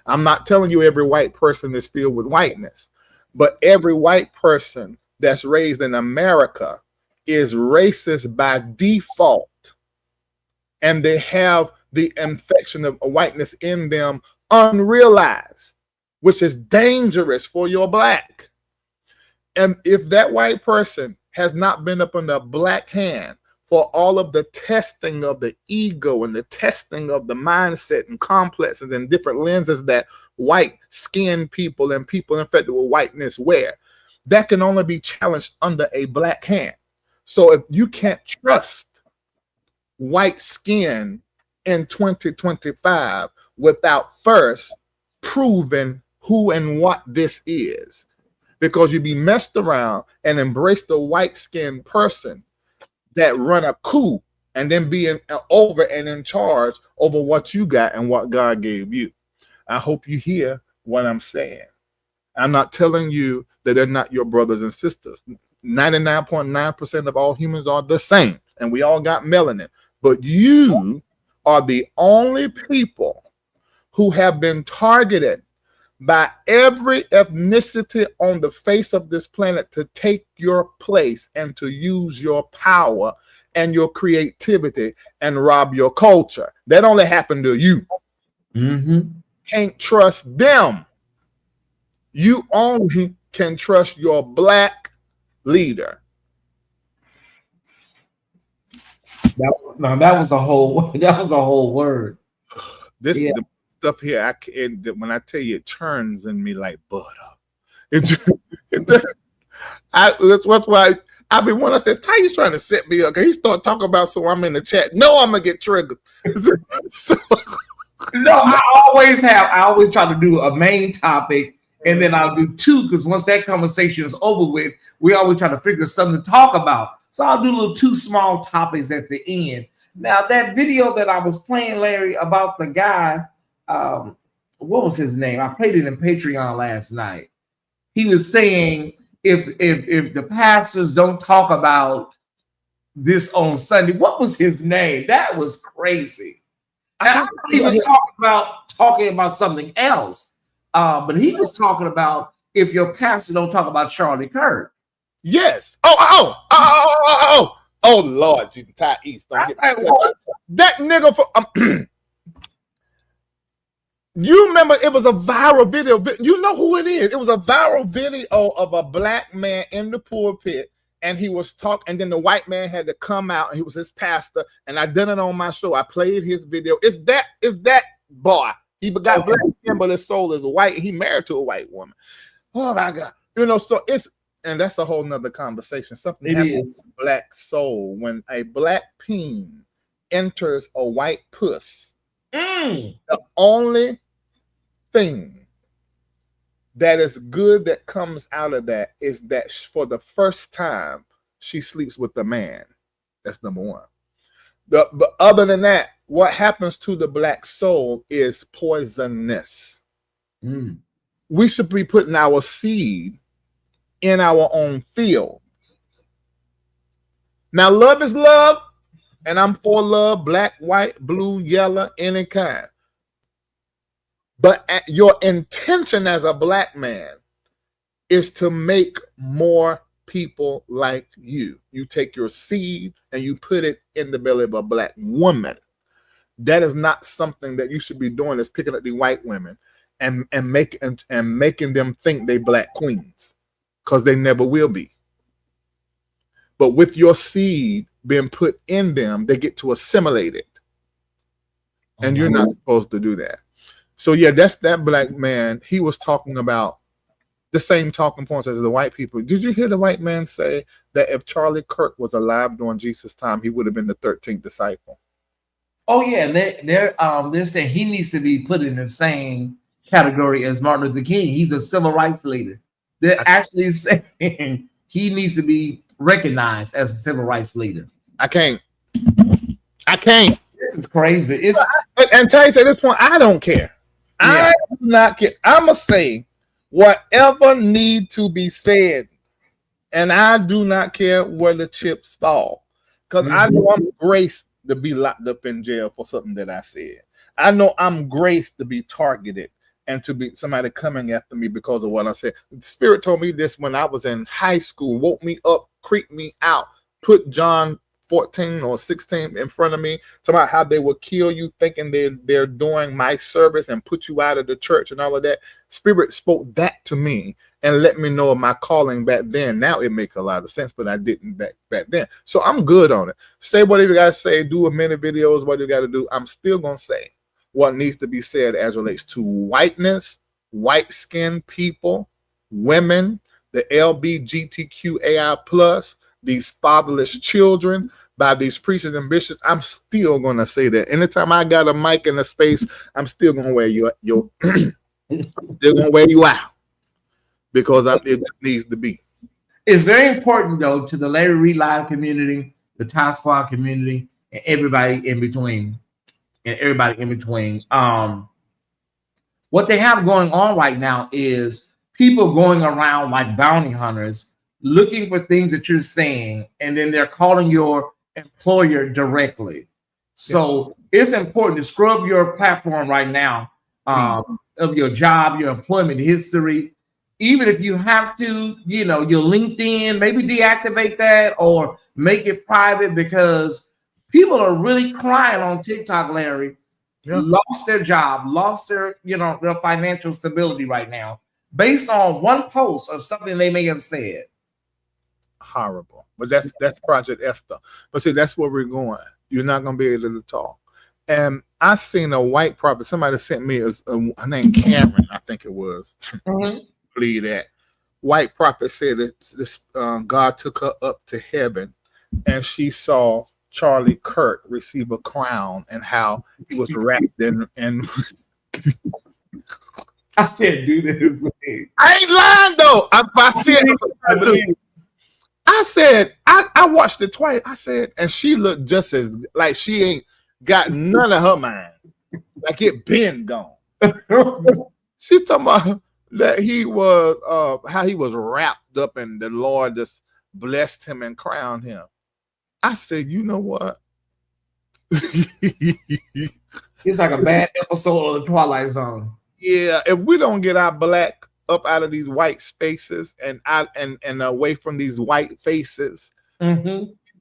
I'm not telling you every white person is filled with whiteness, but every white person that's raised in America is racist by default. And they have the infection of whiteness in them unrealized, which is dangerous for your black. And if that white person has not been up in the black hand for all of the testing of the ego and the testing of the mindset and complexes and different lenses that white skinned people and people infected with whiteness wear, that can only be challenged under a black hand. So if you can't trust white skin in 2025 without first proving who and what this is, because you be messed around and embrace the white skinned person that run a coup and then being over and in charge over what you got and what God gave you. I hope you hear what I'm saying. I'm not telling you that they're not your brothers and sisters. 99.9% of all humans are the same, and we all got melanin. But you are the only people who have been targeted by every ethnicity on the face of this planet to take your place and to use your power and your creativity and rob your culture. That only happened to you. Can't trust them. You only can trust your black leader. That was a whole word. This the stuff here, when I tell you, it churns in me like butter. That's why I mean, when I said Tyesse trying to set me up, because he started talking about, so I'm in the chat. No, I'm gonna get triggered. No, I always try to do a main topic, and then I'll do two, because once that conversation is over with, we always try to figure something to talk about. So I'll do little two small topics at the end. Now, that video that I was playing, Larry, about the guy, what was his name? I played it in Patreon last night. He was saying, if the pastors don't talk about this on Sunday, what was his name? That was crazy. I thought he was talking about something else, but he was talking about if your pastor don't talk about Charlie Kirk. Yes. Oh, Lord, Tyesse, don't get that nigga for. You remember it was a viral video. You know who it is. It was a viral video of a black man in the pulpit, and he was talking, and then the white man had to come out, and he was his pastor, and I did it on my show. I played his video. It's that boy. He got black skin, but his soul is white. He married to a white woman. Oh my God. So it's, and that's a whole nother conversation. Something happens to black soul when a black peen enters a white puss. The only thing that is good that comes out of that is that for the first time she sleeps with the man. That's number one. But other than that, what happens to the black soul is poisonous. We should be putting our seed in our own field. Now, love is love, and I'm for love, black, white, blue, yellow, any kind. But your intention as a black man is to make more people like you. You take your seed and you put it in the belly of a black woman. That is not something that you should be doing, is picking up the white women and making them think they black queens, because they never will be. But with your seed being put in them, they get to assimilate it. And you're not supposed to do that. So yeah, that's that black man. He was talking about the same talking points as the white people. Did you hear the white man say that if Charlie Kirk was alive during Jesus' time, he would have been the 13th disciple? Oh yeah, they're saying he needs to be put in the same category as Martin Luther King. He's a civil rights leader. They're actually saying he needs to be recognized as a civil rights leader. I can't. This is crazy. And Tyesse, at this point, I don't care. I do not care. I'ma say whatever need to be said, and I do not care where the chips fall, because I know I'm graced to be locked up in jail for something that I said. I know I'm graced to be targeted and to be somebody coming after me because of what I said. The Spirit told me this when I was in high school, woke me up, creeped me out, put John 14 or 16 in front of me, talking about how they will kill you thinking they're doing my service and put you out of the church and all of that. Spirit spoke that to me and let me know of my calling back then. Now it makes a lot of sense, but I didn't back then. So I'm good on it. Say whatever you guys say, do a minute videos, what you got to do. I'm still going to say what needs to be said as relates to whiteness, white skinned people, women, the LBGTQAI plus, these fatherless children by these preachers and bishops. I'm still gonna say that. Anytime I got a mic in a space, I'm still gonna wear you still gonna wear you out because it just needs to be. It's very important though to the Larry Reid Live community, the Tie Squad community, and everybody in between. What they have going on right now is people going around like bounty hunters looking for things that you're saying, and then they're calling your employer directly. So it's important to scrub your platform right now of your job, your employment history. Even if you have to, your LinkedIn, maybe deactivate that or make it private, because people are really crying on TikTok, Larry. Lost their job, lost their financial stability right now based on one post or something they may have said. Horrible. But that's Project Esther. But see, that's where we're going. You're not going to be able to talk. And I seen a white prophet. Somebody sent me her name Cameron, I think it was. Believe that. White prophet said that this God took her up to heaven, and she saw Charlie Kirk receive a crown and how he was wrapped in. I can't do this. I ain't lying though. I said, I watched it twice. I said, and she looked just as like she ain't got none of her mind. Like it been gone. She talking about that he was how he was wrapped up and the Lord just blessed him and crowned him. I said, you know what? It's like a bad episode of the Twilight Zone. Yeah, if we don't get our black up out of these white spaces and away from these white faces,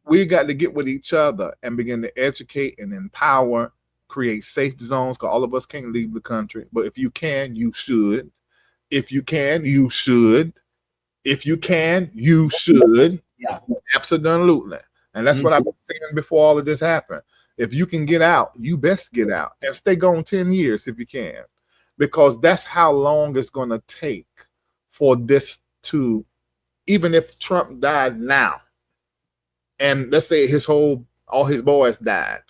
we got to get with each other and begin to educate and empower, create safe zones, because all of us can't leave the country. But if you can, you should. If you can, you should. If you can, you should. Yeah, absolutely. And that's what I've been saying before all of this happened. If you can get out, you best get out and stay gone 10 years if you can, because that's how long it's going to take for this to, even if Trump died now, and let's say all his boys died,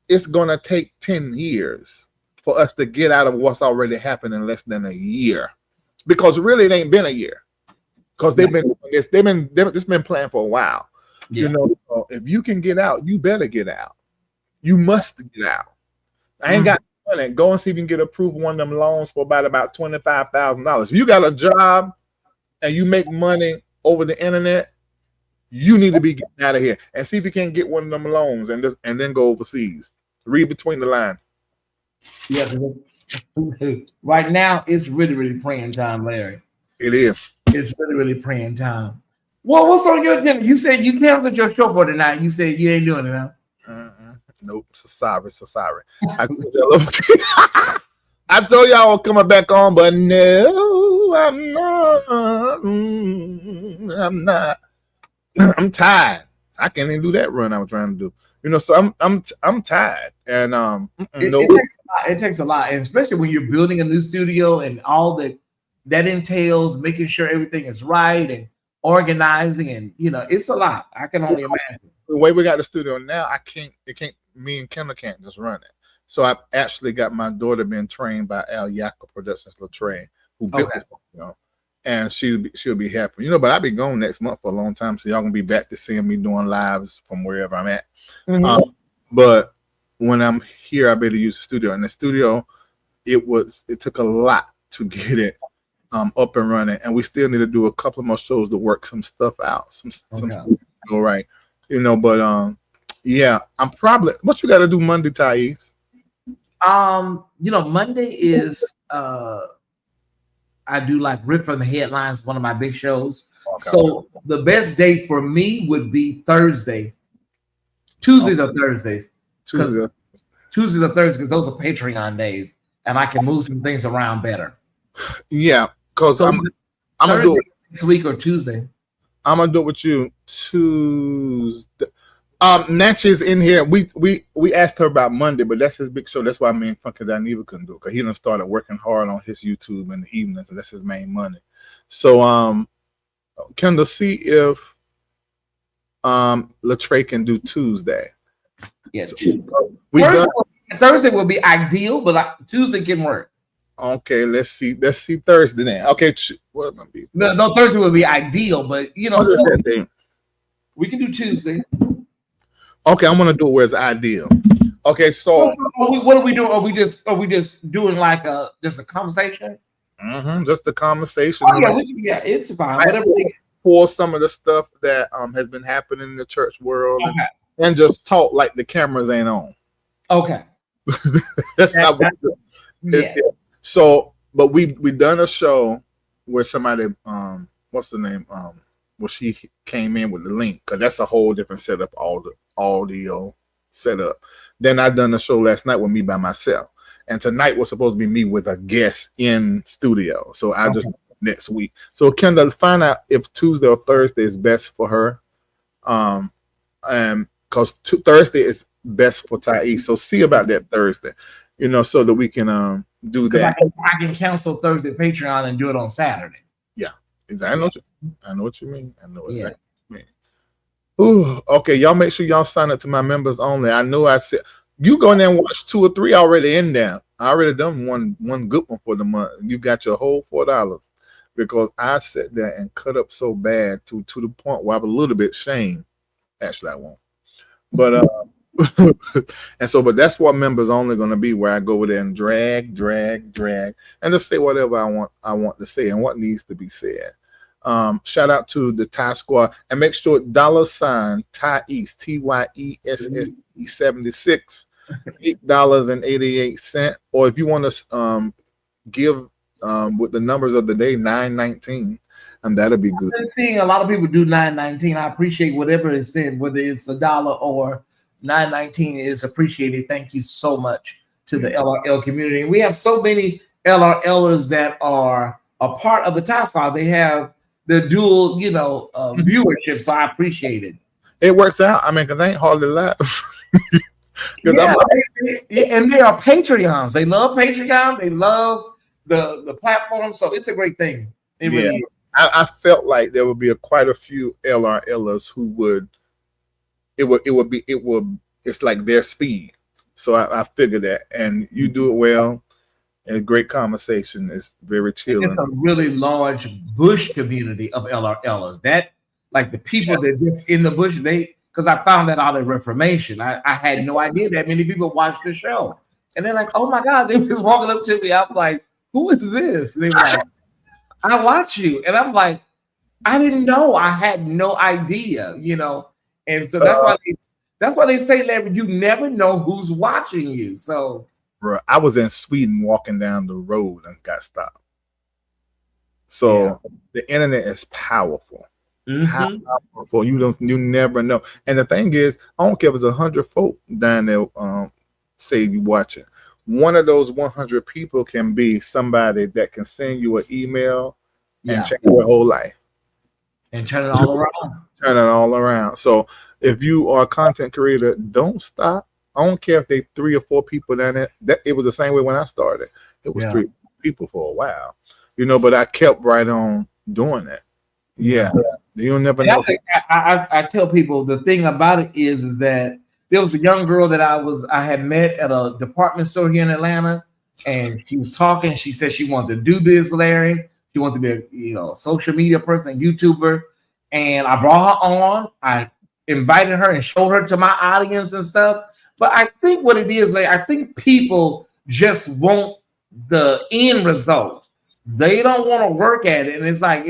it's going to take 10 years for us to get out of what's already happened in less than a year, because really it ain't been a year, because it's been planned for a while. Yeah. If you can get out, you better get out. You must get out. I ain't got money. Go and see if you can get approved one of them loans for about $25,000. If you got a job and you make money over the internet, you need to be getting out of here and see if you can't get one of them loans and then go overseas. Read between the lines. Yeah. Right now, it's really, really praying time, Larry. It is. It's really, really praying time. Well, what's on your agenda? You said you canceled your show for tonight. You said you ain't doing it now. Nope. So sorry. I told y'all I was coming back on, but no, I'm not. I'm tired. I can't even do that run I was trying to do. So I'm tired, and it takes a lot, and especially when you're building a new studio and all that entails, making sure everything is right and organizing, and it's a lot. I can only imagine. The way we got the studio now, me and Kimmel can't just run it. So I actually got my daughter being trained by Al Yacob Productions Latrine, who built it, and she'll be happy. But I'll be gone next month for a long time, so y'all gonna be back to seeing me doing lives from wherever I'm at. But when I'm here, I better use the studio. And the studio, it took a lot to get it up and running, and we still need to do a couple more shows to work some stuff out, some stuff go right, But yeah, I'm probably. What you got to do Monday, Tyesse? Monday is I do like Rip from the Headlines, one of my big shows. Okay. So the best day for me would be Thursday. Tuesdays or Thursdays. Tuesdays or Thursdays, because those are Patreon days, and I can move some things around better. Yeah, because I'm gonna do it next week or Tuesday. I'm gonna do it with you Tuesday. Natchez in here. We asked her about Monday, but that's his big show. That's why me and Funky Dineva couldn't do it, because he done started working hard on his YouTube in the evenings, so that's his main money. So Kendall, see if Latrey can do Tuesday. Yeah, So, Thursday will be ideal, but Tuesday can work. Okay, let's see Thursday then. Okay, what might be no, Thursday will be ideal, but you know, we can do Tuesday. Okay, I'm gonna do it where it's ideal. Okay, so what are we doing? Are we just doing like just a conversation? Just a conversation. Oh, yeah, it's fine. Whatever. For some of the stuff that has been happening in the church world, and just talk like the cameras ain't on. Okay. That's how we do it. Yeah. So, but we done a show where somebody what's the name where she came in with the link, because that's a whole different setup, all the audio setup. Then I done a show last night with me by myself, and tonight was supposed to be me with a guest in studio. So I just next week. So Kendall, find out if Tuesday or Thursday is best for her, and because Thursday is best for Tyesse. So see about that Thursday, you know, so that we can do that. I can cancel Thursday Patreon and do it on Saturday. Yeah, exactly. I know what you mean. I know exactly what you mean. Ooh, okay, y'all make sure y'all sign up to my members only. I know I said you go in there and watch 2 or 3 already in there. I already done one good one for the month. You got your whole $4 because I sat there and cut up so bad to the point where I'm a little bit ashamed. Actually, I won't. But and so, but that's what members only going to be, where I go over there and drag, and just say whatever I want to say and what needs to be said. Shout out to the Ty Squad, and make sure $ Tyesse TYESSE 76 $8.88, or if you want to give with the numbers of the day $9.19, and that'll be good. I'm seeing a lot of people do $9.19. I appreciate whatever is said, whether it's $1 or $9.19 is appreciated. Thank you so much to the LRL community. And we have so many LRLers that are a part of the Ty Squad. They have the dual, viewership. So I appreciate it. It works out. I mean, because I ain't hardly live. And they are Patreons. They love Patreon. They love the platform. So it's a great thing. It really is. I felt like there would be quite a few LRLers who would. It's like their speed. So I figured that, and you do it well. And a great conversation. It's very chill. It's a really large bush community of LRLers. That, like the people that just in the bush, because I found that out in Reformation. I had no idea that many people watched the show, and they're like, "Oh my God!" They was walking up to me. I'm like, "Who is this?" And they were like, "I watch you," and I'm like, "I didn't know. I had no idea." And so that's why they say, Larry, you never know who's watching you. So, bro, I was in Sweden walking down the road and got stopped. So the internet is powerful. Powerful. You never know. And the thing is, I don't care if it's 100 folk down there say you watching. One of those 100 people can be somebody that can send you an email and change your whole life. And turn it all around. Turn it all around. So if you are a content creator, don't stop. I don't care if they 3 or 4 people down there. It was the same way when I started. It was 3 people for a while, but I kept right on doing that. Yeah. You'll never know. I tell people the thing about it is that there was a young girl that I had met at a department store here in Atlanta, and she was talking. She said she wanted to do this, Larry. She wanted to be a social media person, YouTuber, and I brought her on. I invited her and showed her to my audience and stuff. But I think what it is, like, I think people just want the end result. They don't want to work at it, and it's like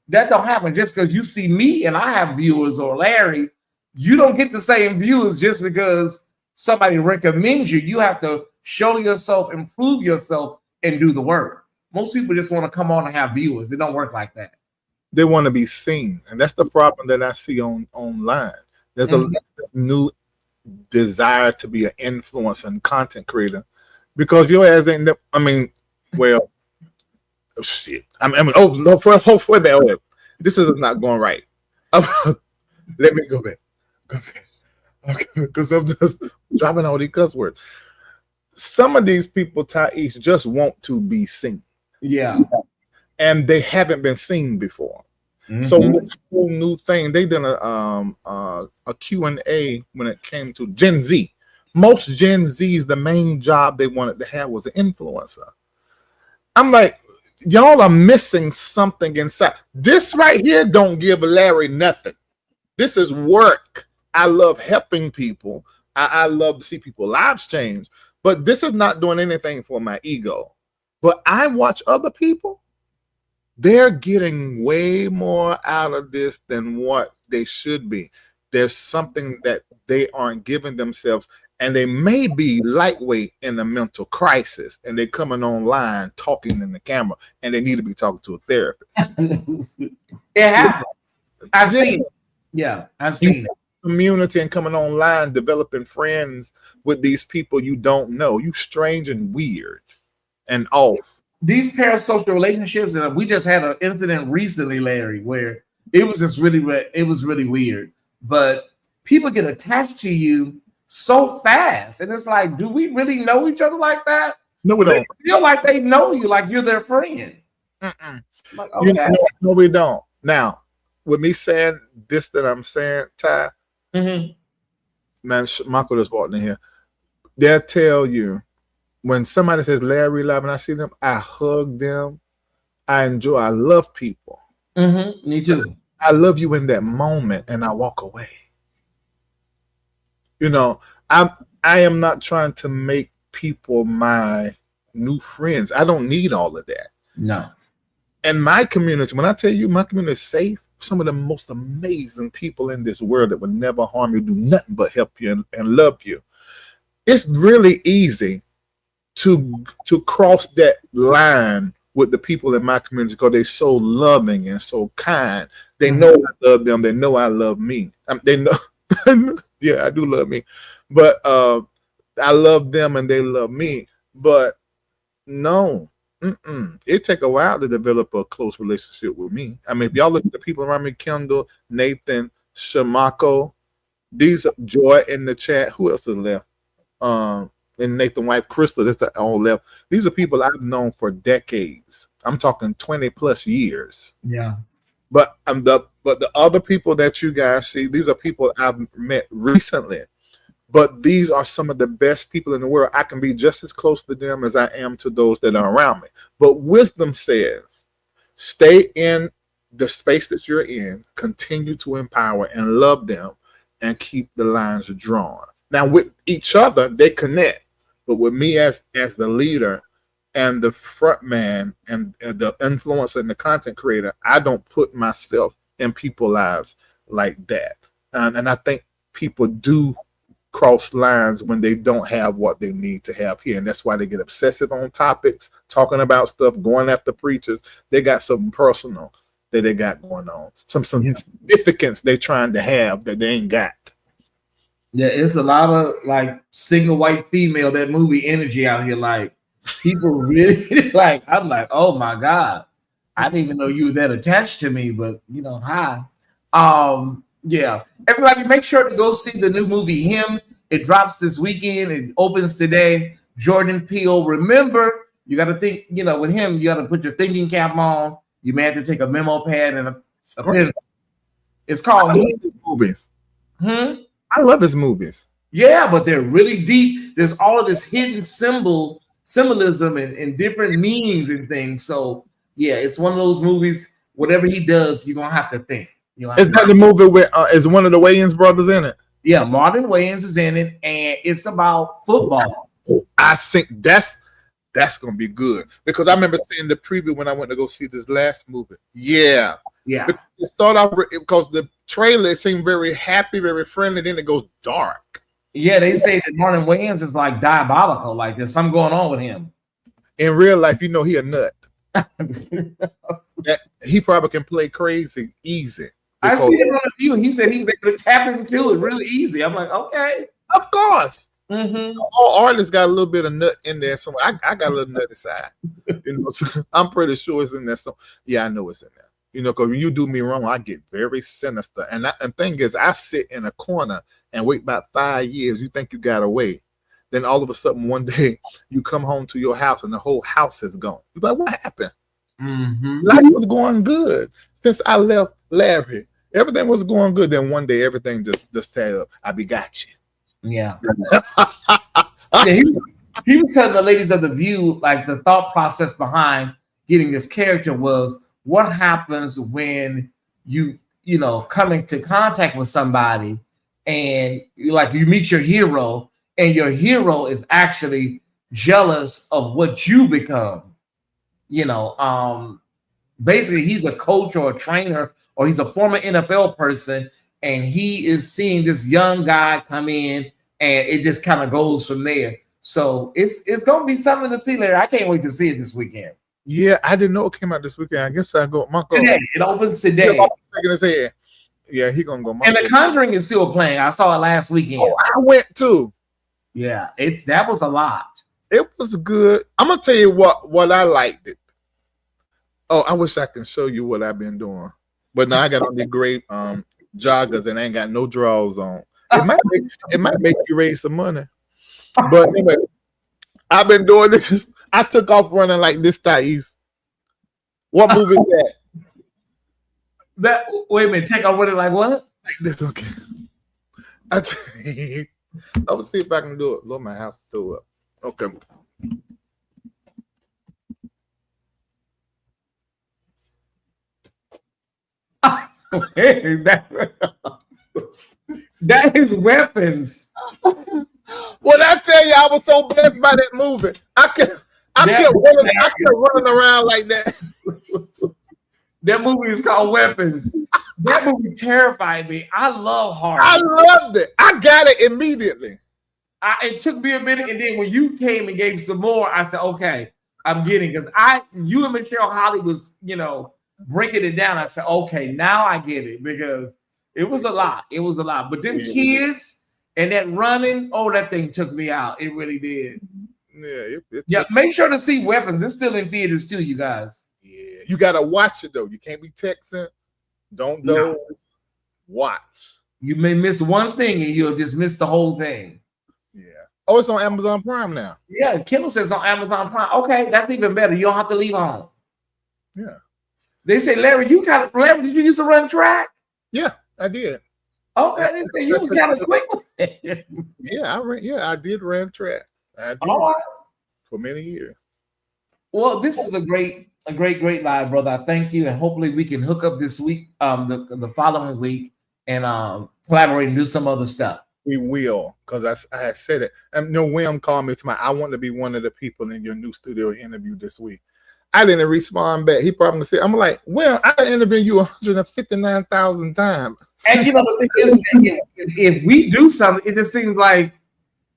that don't happen just because you see me and I have viewers, or Larry. You don't get the same views just because somebody recommends you. You have to show yourself, improve yourself, and do the work. Most people just want to come on and have viewers. They don't work like that. They want to be seen, and that's the problem that I see online. There's a new desire to be an influencer and content creator because your ass ain't. Oh shit. This is not going right. Let me go back. Okay, because I'm just dropping all these cuss words. Some of these people, Tyesse, just want to be seen. Yeah. and they haven't been seen before. So this whole new thing, they did a Q&A when it came to Gen Z. Most Gen Zs, the main job they wanted to have was an influencer. I'm like, y'all are missing something inside. This right here don't give Larry nothing. This is work. I love helping people. I love to see people's lives change. But this is not doing anything for my ego. But I watch other people. They're getting way more out of this than what they should be. There's something that they aren't giving themselves. And they may be lightweight in a mental crisis, and they're coming online talking in the camera, and they need to be talking to a therapist. It happens. I've seen it. Yeah, I've seen it. Community and coming online, developing friends with these people you don't know. You strange and weird and off. These parasocial relationships, and we just had an incident recently, Larry, where it was really weird. But people get attached to you so fast, and it's like, do we really know each other like that? No, we don't. They feel like they know you, like you're their friend. Like, okay. No, we don't. Now, with me saying this that I'm saying, Ty, man, Michael just walked in here. They'll tell you when somebody says Larry Love and I see them, I hug them. I enjoy. I love people. Me too. I love you in that moment, and I walk away. You know, I am not trying to make people my new friends. I don't need all of that. No. And my community, when I tell you my community is safe, some of the most amazing people in this world that would never harm you, do nothing but help you and love you. It's really easy to cross that line with the people in my community because they're so loving and so kind. They know I love them. They know I love me. They know. Yeah, I do love me, but I love them and they love me. But no, it take a while to develop a close relationship with me. I mean, if y'all look at the people around me, Kendall, Nathan, Shamako, these Joy in the chat. Who else is left? And Nathan White, Crystal, that's the all left. These are people I've known for decades. I'm talking 20 plus years. Yeah. But the other people that you guys see, these are people I've met recently. But these are some of the best people in the world. I can be just as close to them as I am to those that are around me. But wisdom says, stay in the space that you're in, continue to empower and love them, and keep the lines drawn. Now, with each other, they connect. But with me as the leader and the front man and the influencer and the content creator, I don't put myself in people's lives like that. And I think people do cross lines when they don't have what they need to have here. And that's why they get obsessive on topics, talking about stuff, going after preachers. They got something personal that they got going on. Some significance they're trying to have that they ain't got. Yeah, it's a lot of like single white female, that movie energy out here. Like people really like, I'm like, oh my God. I didn't even know you were that attached to me, but you know, hi. Yeah. Everybody make sure to go see the new movie, Him. It drops this weekend. It opens today. Jordan Peele. Remember, you got to think, you know, with him, you got to put your thinking cap on. You may have to take a memo pad and a pencil. It's called movies. I love his movies. Yeah, but they're really deep. There's all of this hidden symbolism and different meanings and things. So yeah, it's one of those movies. Whatever he does, you're gonna have to think. Is that the movie where is one of the Wayans brothers in it? Yeah, Martin Wayans is in it, and it's about football. I think that's gonna be good because I remember seeing the preview when I went to go see this last movie. Yeah. It started off because the trailer seemed very happy, very friendly. Then it goes dark. Yeah, they say that Martin Wayans is like diabolical. Like there's something going on with him. In real life, you know, he a nut. He probably can play crazy easy. I see it on the view. He said he was able to tap into it really easy. I'm like, okay, of course. All artists got a little bit of nut in there. So I got a little nut inside. You know, so I'm pretty sure it's in there. So yeah, I know it's in there. You know, because when you do me wrong, I get very sinister. And the thing is, I sit in a corner and wait about 5 years. You think you got away. Then all of a sudden, one day, you come home to your house and the whole house is gone. You're like, what happened? Life was going good since I left Larry. Everything was going good. Then one day, everything just tear up. I begot you. Yeah. Yeah, he was telling the ladies of the View, like the thought process behind getting this character was what happens when you come into contact with somebody and you meet your hero and your hero is actually jealous of what you become. Basically he's a coach or a trainer or he's a former NFL person and he is seeing this young guy come in and it just kind of goes from there. So it's gonna be something to see later. I can't wait to see it this weekend. Yeah, I didn't know it came out this weekend. I guess I go. Today. It opens today. Yeah, he gonna go. And The Conjuring is still playing. I saw it last weekend. Oh, I went too. Yeah, that was a lot. It was good. I'm gonna tell you what I liked it. Oh, I wish I can show you what I've been doing, but now I got on the great joggers and I ain't got no drawers on. It might make you raise some money. But anyway, I've been doing this. I took off running like this, Tyesse. What movie is that? Wait a minute. Take off running like what? Like this, okay. I will see if I can do it. Look, my house still up. Okay. That is weapons. When I tell you I was so blessed by that movie, I kept running around like that. That movie is called Weapons. That movie terrified me. I love horror. I loved it. I got it immediately. It took me a minute, and then when you came and gave some more, I said, "Okay, I'm getting." Because you and Michelle Holly was, breaking it down. I said, "Okay, now I get it," because it was a lot. It was a lot. But them kids and that running, that thing took me out. It really did. Yeah. Make sure to see Weapons. It's still in theaters too, you guys. Yeah, you gotta watch it though. You can't be texting. Don't know. No. Watch. You may miss one thing and you'll just miss the whole thing. Yeah. Oh, it's on Amazon Prime now. Yeah, Kimmel says on Amazon Prime. Okay, that's even better. You don't have to leave home. Yeah. They say, Larry, did you used to run track? Yeah, I did. Okay, they say you was kind of quick. I did run track. I did for many years. Well, this is a great live, brother. I thank you, and hopefully we can hook up this week, the following week, and collaborate and do some other stuff. We will, because I had said it. And William called me tonight. I want to be one of the people in your new studio interview this week. I didn't respond back. He probably said, I'm like, well, I interviewed you 159,000 times. And the thing is, if we do something, it just seems like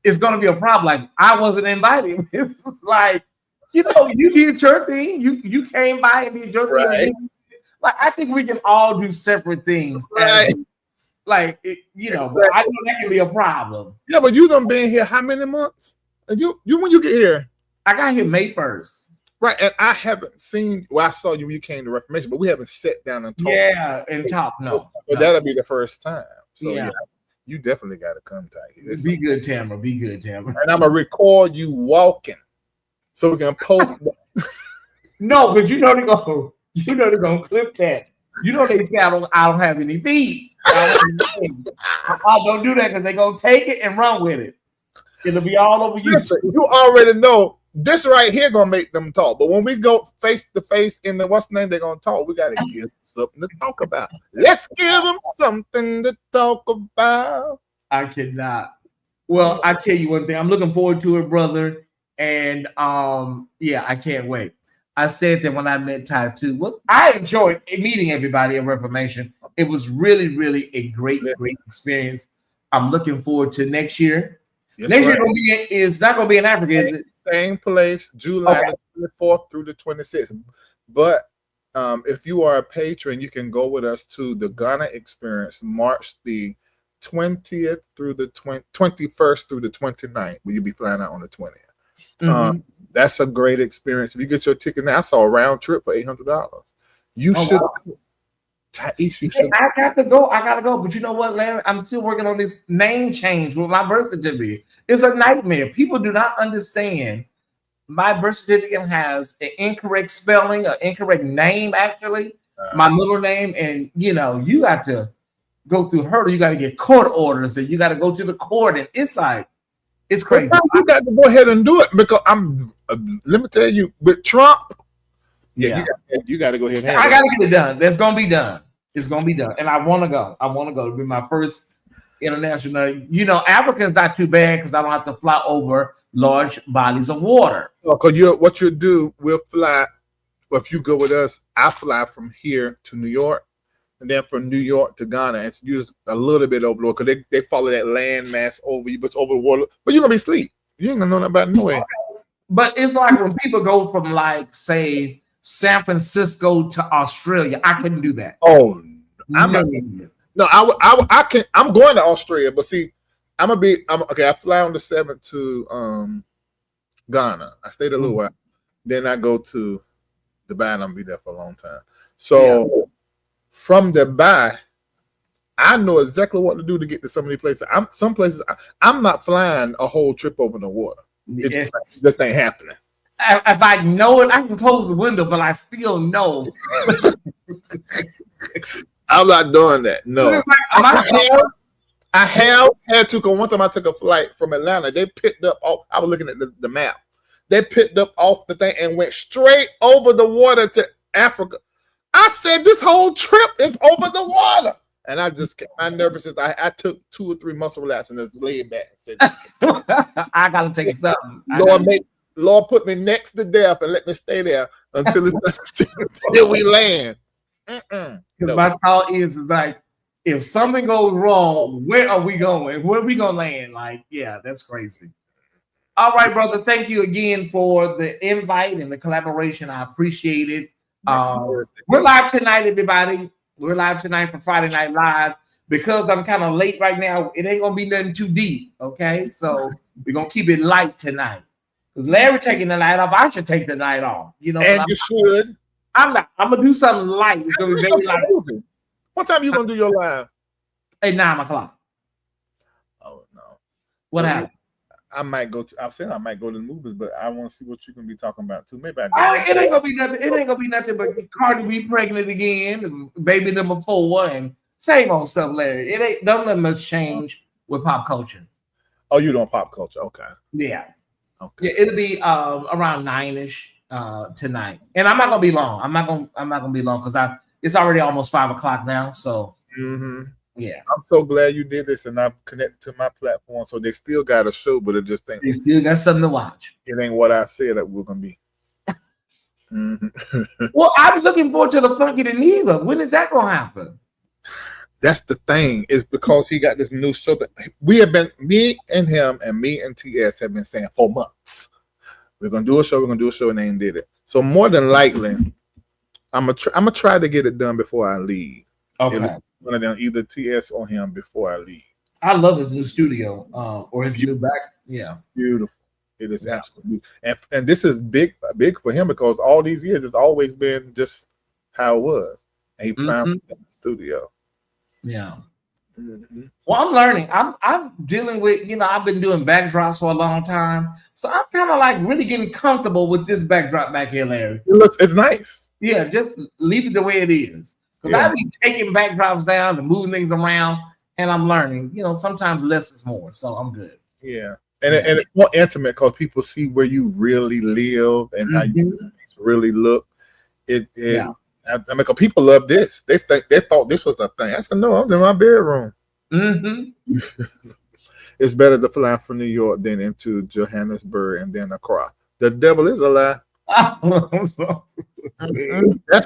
it's going to be a problem. Like, I wasn't invited. It's like, you did your thing. You came by and did your thing. Like, I think we can all do separate things. Right. But I know that can be a problem. Yeah, but you done been here how many months? And you when you get here? I got here May 1st. Right, and I haven't seen. Well, I saw you when you came to Reformation, but we haven't sat down and talked. Yeah, and talk. No, that'll be the first time. So yeah you definitely got to come, Tyesse. Be good, Tamara. Be good, Tamara. And I'm gonna record you walking, so we can post. No, but they're gonna clip that. They say I don't have any feet. I don't do that because they're gonna take it and run with it. It'll be all over you. Listen, you already know. This right here gonna make them talk, but when we go face to face in the what's the name, they're gonna talk. We gotta give them something to talk about. Let's give them something to talk about. I cannot. Well, I tell you one thing. I'm looking forward to it, brother. And I can't wait. I said that when I met Ty too. Well, I enjoyed meeting everybody at Reformation. It was really, really a great experience. I'm looking forward to next year. Yes, next year it's not gonna be in Africa, is it? Same place, July the 24th through the 26th. But if you are a patron, you can go with us to the Ghana Experience, March the 20th through the 21st through the 29th. Will you be flying out on the 20th? Mm-hmm. That's a great experience. If you get your ticket now, I saw a round trip for $800. You should. Wow. I got to go. But you know what, Larry? I'm still working on this name change with my birth certificate. It's a nightmare. People do not understand my birth certificate has an incorrect spelling, an incorrect name, actually, my middle name, and you got to go through hurdle. You got to get court orders, and you got to go to the court, and it's like it's crazy. You got to go ahead and do it because let me tell you, with Trump, you got to go ahead. I got to get it done. That's gonna be done. It's gonna be done, and I want to go. I want to go. It'll be my first international. Africa is not too bad because I don't have to fly over large bodies of water. Because what you do, we'll fly. If you go with us, I fly from here to New York, and then from New York to Ghana. It's used a little bit over the water because they follow that land mass over you, but it's over the water. But you're gonna be asleep. You ain't gonna know nothing about it no way. But it's like when people go from say San Francisco to Australia, I couldn't do that. Oh, I'm going to Australia, but see, I fly on the 7th to Ghana. I stayed a little while. Then I go to Dubai and I'll be there for a long time. So from Dubai, I know exactly what to do to get to some of these places. Some places I'm not flying a whole trip over the water. It just ain't happening. If I know it, I can close the window, but I still know. I'm not doing that. No. I have had to go. One time I took a flight from Atlanta. They picked up I was looking at the map. They picked up off the thing and went straight over the water to Africa. I said this whole trip is over the water. And I just my nervousness. I took 2 or 3 muscle relaxers and just laid back. Said, I gotta take something. Lord, put me next to death and let me stay there until we land. Because my thought is like, if something goes wrong, where are we going? Where are we gonna land? Like, yeah, that's crazy. All right, brother. Thank you again for the invite and the collaboration. I appreciate it. We're live tonight, everybody. We're live tonight for Friday Night Live. Because I'm kind of late right now, it ain't gonna be nothing too deep. Okay, so we're gonna keep it light tonight. Because Larry taking the night off, I should take the night off. And you should. I'm not. I'm gonna do something light. It's gonna be very light. What time you gonna do your live? At 9 o'clock. Oh no. What happened? I'm saying I might go to the movies, but I want to see what you're gonna be talking about too. Maybe it ain't gonna be nothing. It ain't gonna be nothing but Cardi B pregnant again, baby number 4, and same old stuff, Larry. It ain't don't let much change with pop culture. Oh, you don't pop culture? Okay. Yeah. Okay. Yeah, it'll be around 9-ish tonight, and I'm not gonna be long. I'm not gonna be long because it's already almost 5 o'clock now. So yeah, I'm so glad you did this, and I'm connected to my platform, so they still got a show, but it just they still got something to watch. It ain't what I said that we're gonna be. Well, I'm looking forward to the Funky the Neva. When is that gonna happen? That's the thing, is because he got this new show that we have been, me and him and me and Tyesse have been saying for months. We're gonna do a show, and they ain't did it. So more than likely, I'm gonna try to get it done before I leave. Okay. One of them, either Tyesse or him, before I leave. I love his new studio, or his new back. Yeah. Beautiful. It is absolutely, and this is big for him because all these years it's always been just how it was. And he found the studio. Yeah. Well, I'm learning. I'm dealing with, I've been doing backdrops for a long time. So I'm kind of like really getting comfortable with this backdrop back here, Larry. It's nice. Yeah, just leave it the way it is. Because I've been taking backdrops down and moving things around, and I'm learning. Sometimes less is more. So I'm good. Yeah. And it's more intimate because people see where you really live and how you really look. I mean, because people love this. They thought this was a thing. I said, no, I'm in my bedroom. It's better to fly from New York than into Johannesburg and then Accra. The devil is a lie.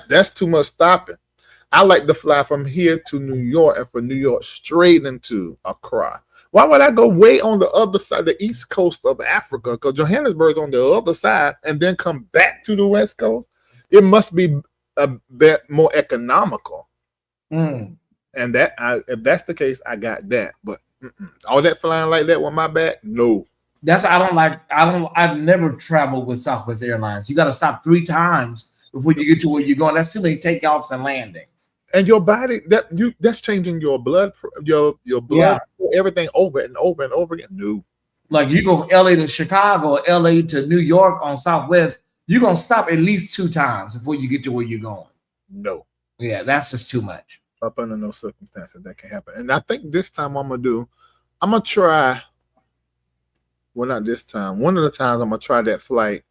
That's too much stopping. I like to fly from here to New York and from New York straight into Accra. Why would I go way on the other side, the east coast of Africa? Because Johannesburg's on the other side and then come back to the west coast. It must be a bit more economical. And that if that's the case, I got that. But all that flying like that with my back, no. That's I've never traveled with Southwest Airlines. You got to stop 3 times before you get to where you're going. That's too many takeoffs and landings. And your body, that's changing your blood, your blood, everything over and over and over again. No. Like you go from LA to Chicago, or LA to New York on Southwest, you're gonna stop at least 2 times before you get to where you're going. No. Yeah, that's just too much. Up under no circumstances that can happen. And I think this time I'm gonna try. Well, not this time. One of the times I'm gonna try that flight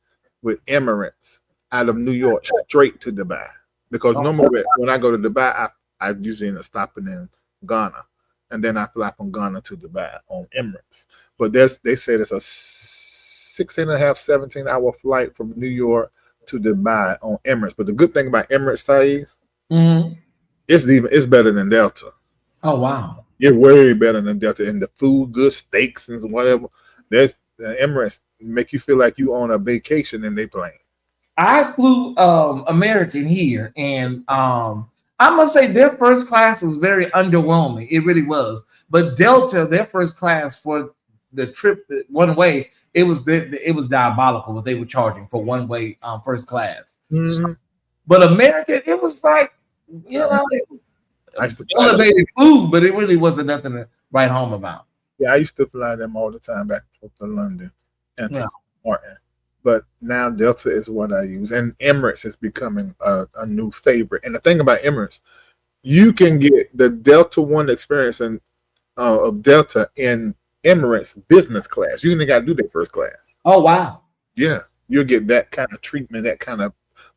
with Emirates out of New York straight to Dubai. Because normally when I go to Dubai, I usually end up stopping in Ghana, and then I fly from Ghana to Dubai on Emirates. But they said it's a 16.5, 17-hour flight from New York to Dubai on Emirates. But the good thing about Emirates, Tyesse, it's better than Delta. Oh wow. It's way better than Delta. And the food, good steaks and whatever. There's Emirates make you feel like you on a vacation in their plane. I flew American here, and I must say their first class was very underwhelming. It really was. But Delta, their first class for the trip one way, it was diabolical what they were charging for one way first class. Mm-hmm. But American, it was like, you know, it was elevated food, but it really wasn't nothing to write home about. Yeah, I used to fly them all the time back to London and to Martin. But now Delta is what I use. And Emirates is becoming a new favorite. And the thing about Emirates, you can get the Delta One experience of Delta in Emirates business class. You ain't got to do their first class. Oh, wow. Yeah. You'll get that kind of treatment, that kind of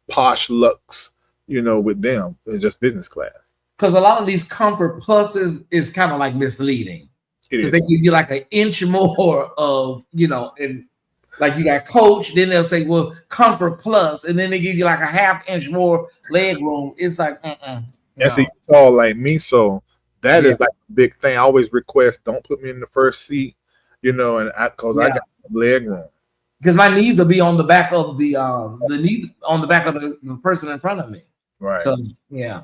posh looks, with them. It's just business class. Because a lot of these Comfort Pluses is kind of like misleading. Because they give you like an inch more of, and like you got Coach, then they'll say, well, Comfort Plus, and then they give you like a half inch more leg room. It's like, And see, you're tall like me, so that is like a big thing. I always request, don't put me in the first seat, and because I got leg room. Because my knees will be on the back of the knees on the back of the person in front of me. Right. So yeah.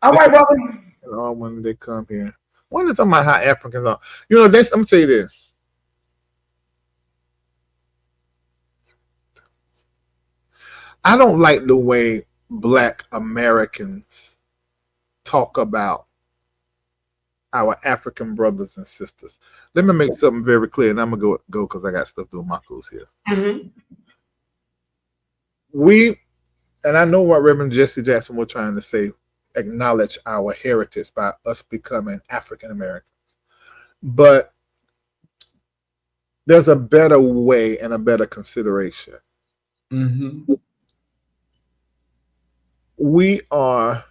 All right, brother. When they come here, when it's talking about how Africans are, I'm gonna tell you this. I don't like the way Black Americans talk about our African brothers and sisters. Let me make something very clear, and I'm gonna go because I got stuff doing my cruise here. Mm-hmm. And I know what Reverend Jesse Jackson was trying to say, acknowledge our heritage by us becoming African Americans. But there's a better way and a better consideration. Mm-hmm. We are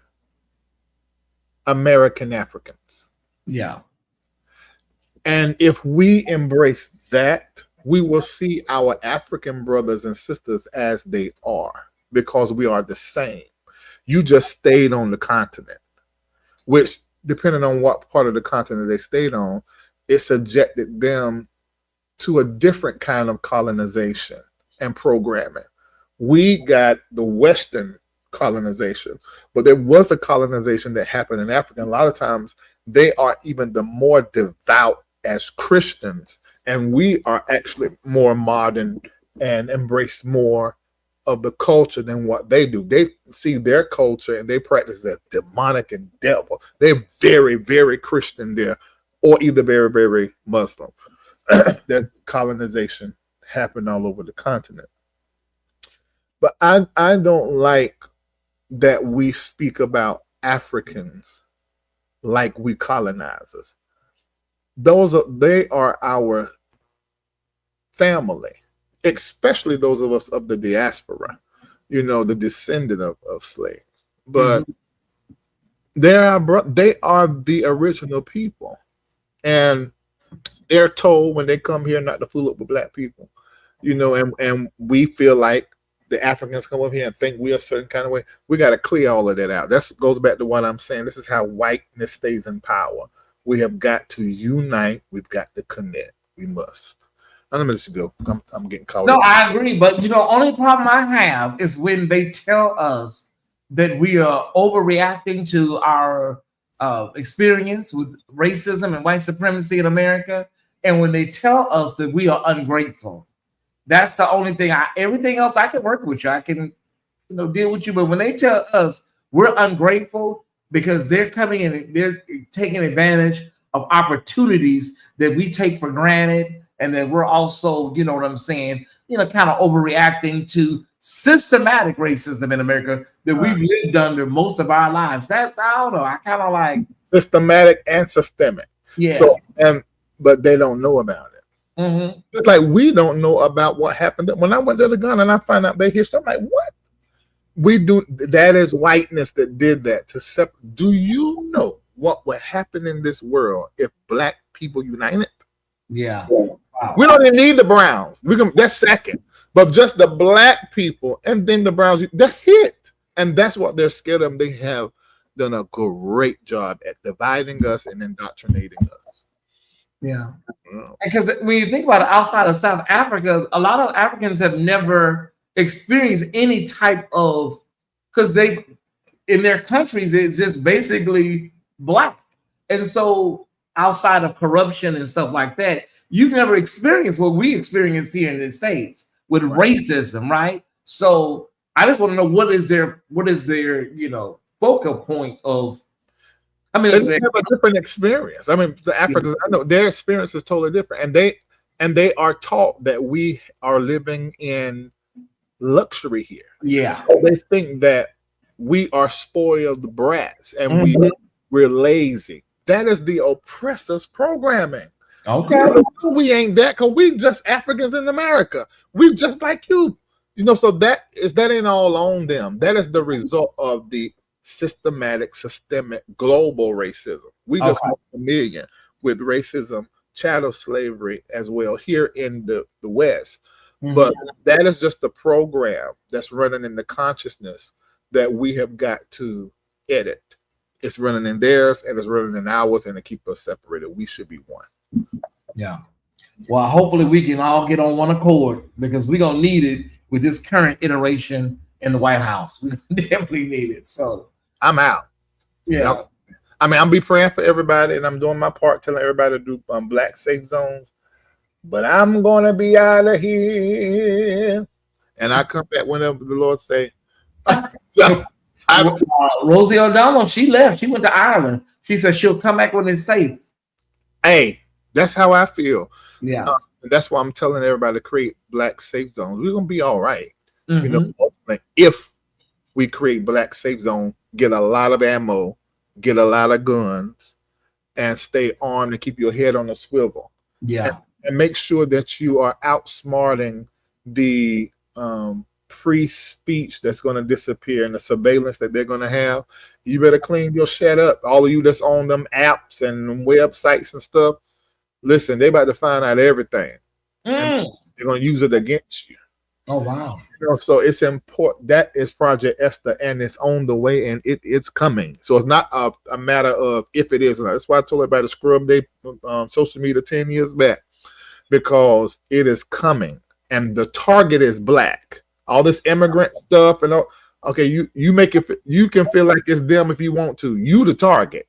American Africans. Yeah. And if we embrace that, we will see our African brothers and sisters as they are, because we are the same. You just stayed on the continent, which, depending on what part of the continent they stayed on, it subjected them to a different kind of colonization and programming. We got the Western colonization, but there was a colonization that happened in Africa. And a lot of times they are even the more devout as Christians, and we are actually more modern and embrace more of the culture than what they do. They see their culture and they practice as demonic and devil. They're very, very Christian there, or either very, very Muslim. That colonization happened all over the continent. But I don't like that we speak about Africans like we colonizers. They are our family, especially those of us of the diaspora, the descendant of slaves. But they are the original people, and they're told when they come here not to fool up with Black people, and we feel like the Africans come up here and think we're a certain kind of way. We got to clear all of that out. That goes back to what I'm saying. This is how whiteness stays in power. We have got to unite. We've got to connect. We must. I'm gonna let you go. I'm getting caught. No, I agree. But only problem I have is when they tell us that we are overreacting to our experience with racism and white supremacy in America, and when they tell us that we are ungrateful. That's the only thing. Everything else I can work with you. I can, deal with you. But when they tell us we're ungrateful because they're coming in, they're taking advantage of opportunities that we take for granted, and then we're also, you know what I'm saying, you know, kind of overreacting to systematic racism in America that we've lived under most of our lives. That's, I don't know, I kind of like systematic and systemic. Yeah. So, but they don't know about it. Mm-hmm. It's like we don't know about what happened. When I went to the gun and I find out their history, I'm like, what? We do. That is whiteness that did that to separate. Do you know what would happen in this world if black people united? Yeah. Wow. We don't even need the browns. We can. That's second. But just the black people and then the browns. That's it. And that's what they're scared of. They have done a great job at dividing us and indoctrinating us. Yeah. Because when you think about it, outside of South Africa, a lot of Africans have never experienced any type of, because they, in their countries, it's just basically black. And so outside of corruption and stuff like that, you've never experienced what we experience here in the States with racism, right? So I just want to know what is their, you know, focal point of, I mean, they have a different experience. I mean, the Africans, I know their experience is totally different. And they are taught that we are living in luxury here. Yeah. So they think that we are spoiled brats and we're lazy. That is the oppressors programming. Okay. We ain't that, because we just Africans in America. We just like you. You know, so that ain't all on them. That is the result of the systematic, systemic, global racism. We just are familiar with racism, chattel slavery as well here in the West. But that is just the program that's running in the consciousness that we have got to edit. It's running in theirs and it's running in ours, and to keep us separated, we should be one. Yeah. Well, hopefully we can all get on one accord, because we're going to need it with this current iteration in the White House. We definitely need it. So I'm out. Yeah. I mean, I'll be praying for everybody, and I'm doing my part telling everybody to do black safe zones. But I'm going to be out of here. And I come back whenever the Lord say. Rosie O'Donnell, she left. She went to Ireland. She said she'll come back when it's safe. Hey, that's how I feel. Yeah. And that's why I'm telling everybody to create black safe zones. We're going to be all right. You know, if we create black safe zone, get a lot of ammo, get a lot of guns, and stay armed and keep your head on a swivel. Yeah. And make sure that you are outsmarting the free speech that's going to disappear and the surveillance that they're going to have. You better clean your shit up. All of you that's on them apps and websites and stuff, listen, they about to find out everything. And they're going to use it against you. Oh, wow. You know, so it's important. That is Project Esther, and it's on the way, and it's coming. So it's not a matter of if it is or not. That's why I told everybody to scrub their social media 10 years back, because it is coming, and the target is black. All this immigrant stuff and all. Okay, you make it. You can feel like it's them if you want to. You the target.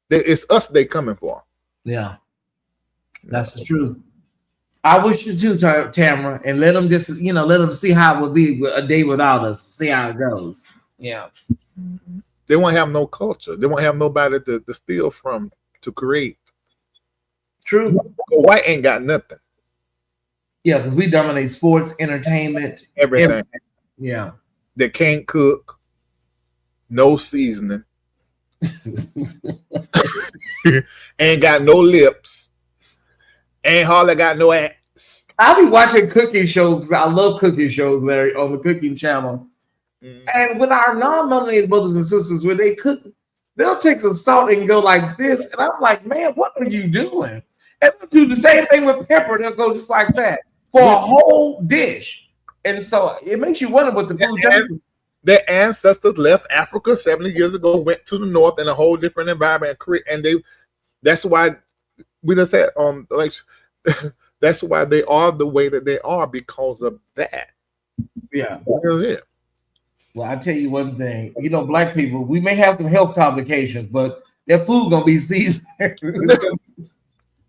It's us they coming for. Yeah, that's the truth. I wish you too, Tamara, and let them just, you know, let them see how it would be a day without us. See how it goes. Yeah. They won't have no culture. They won't have nobody to steal from to create. True. White ain't got nothing. Yeah, because we dominate sports, entertainment, everything. Yeah. They can't cook. No seasoning. Ain't got no lips. Ain't hardly got no ass. I'll be watching cooking shows. I love cooking shows, Larry, on the cooking channel. And with our non-melanated brothers and sisters, when they cook, they'll take some salt and go like this. And I'm like, man, what are you doing? And they'll do the same thing with pepper. They'll go just like that for a whole dish. And so it makes you wonder what the food does. Their ancestors left Africa 70 years ago, went to the north in a whole different environment, and that's why we just said like that's why they are the way that they are, because of that. Yeah. That's it. Well, I tell you one thing, you know, black people, we may have some health complications, but their food gonna be seasoned.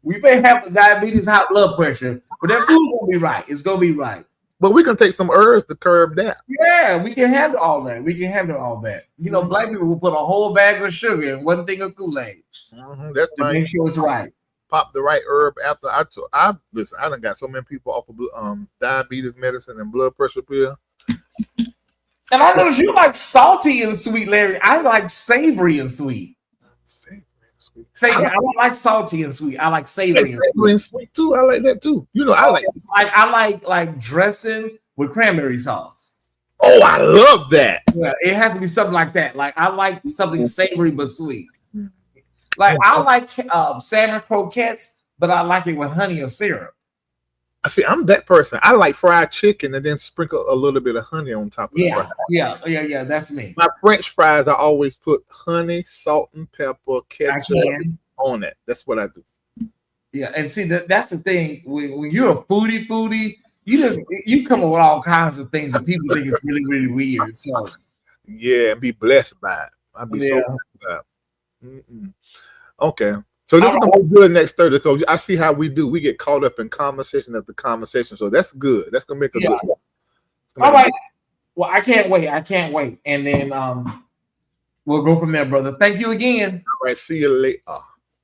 We may have diabetes, high blood pressure, but their food gonna be right. It's gonna be right. But we can take some herbs to curb that. Yeah, we can handle all that. We can handle all that. You know, black people will put a whole bag of sugar in one thing of Kool-Aid. That's to make sure it's right. pop the right herb after listen. I done got so many people off of diabetes medicine and blood pressure pill. And I noticed you like salty and sweet, Larry. I like savory and sweet. Savory and sweet. Savory. I don't like salty and sweet. I like savory and sweet too. I like that too. You know, I like dressing with cranberry sauce. Oh, I love that. Yeah, it has to be something like that. Like I like something savory but sweet. Like I like salmon croquettes, but I like it with honey or syrup. I see. I'm that person. I like fried chicken and then sprinkle a little bit of honey on top of it. Yeah. That's me. My French fries, I always put honey, salt, and pepper, ketchup on it. That's what I do. Yeah, and see that's the thing. When you're a foodie, you come up with all kinds of things that people think is really, really weird. So yeah, and be blessed by it. I'd be so blessed by it. Okay. So this is gonna be good next Thursday because I see how we do. We get caught up in conversation after conversation. So that's good. That's gonna make a good one. All right. Well, I can't wait. And then we'll go from there, brother. Thank you again. All right. See you later.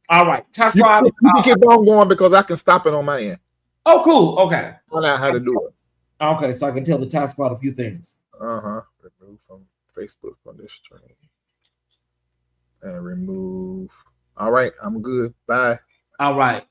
All right. You can keep on going because I can stop it on my end. Oh, cool. Okay. Find out how to do it. Okay, so I can tell the Ty Squad a few things. Remove from Facebook from this stream. And remove. All right, I'm good. Bye. All right.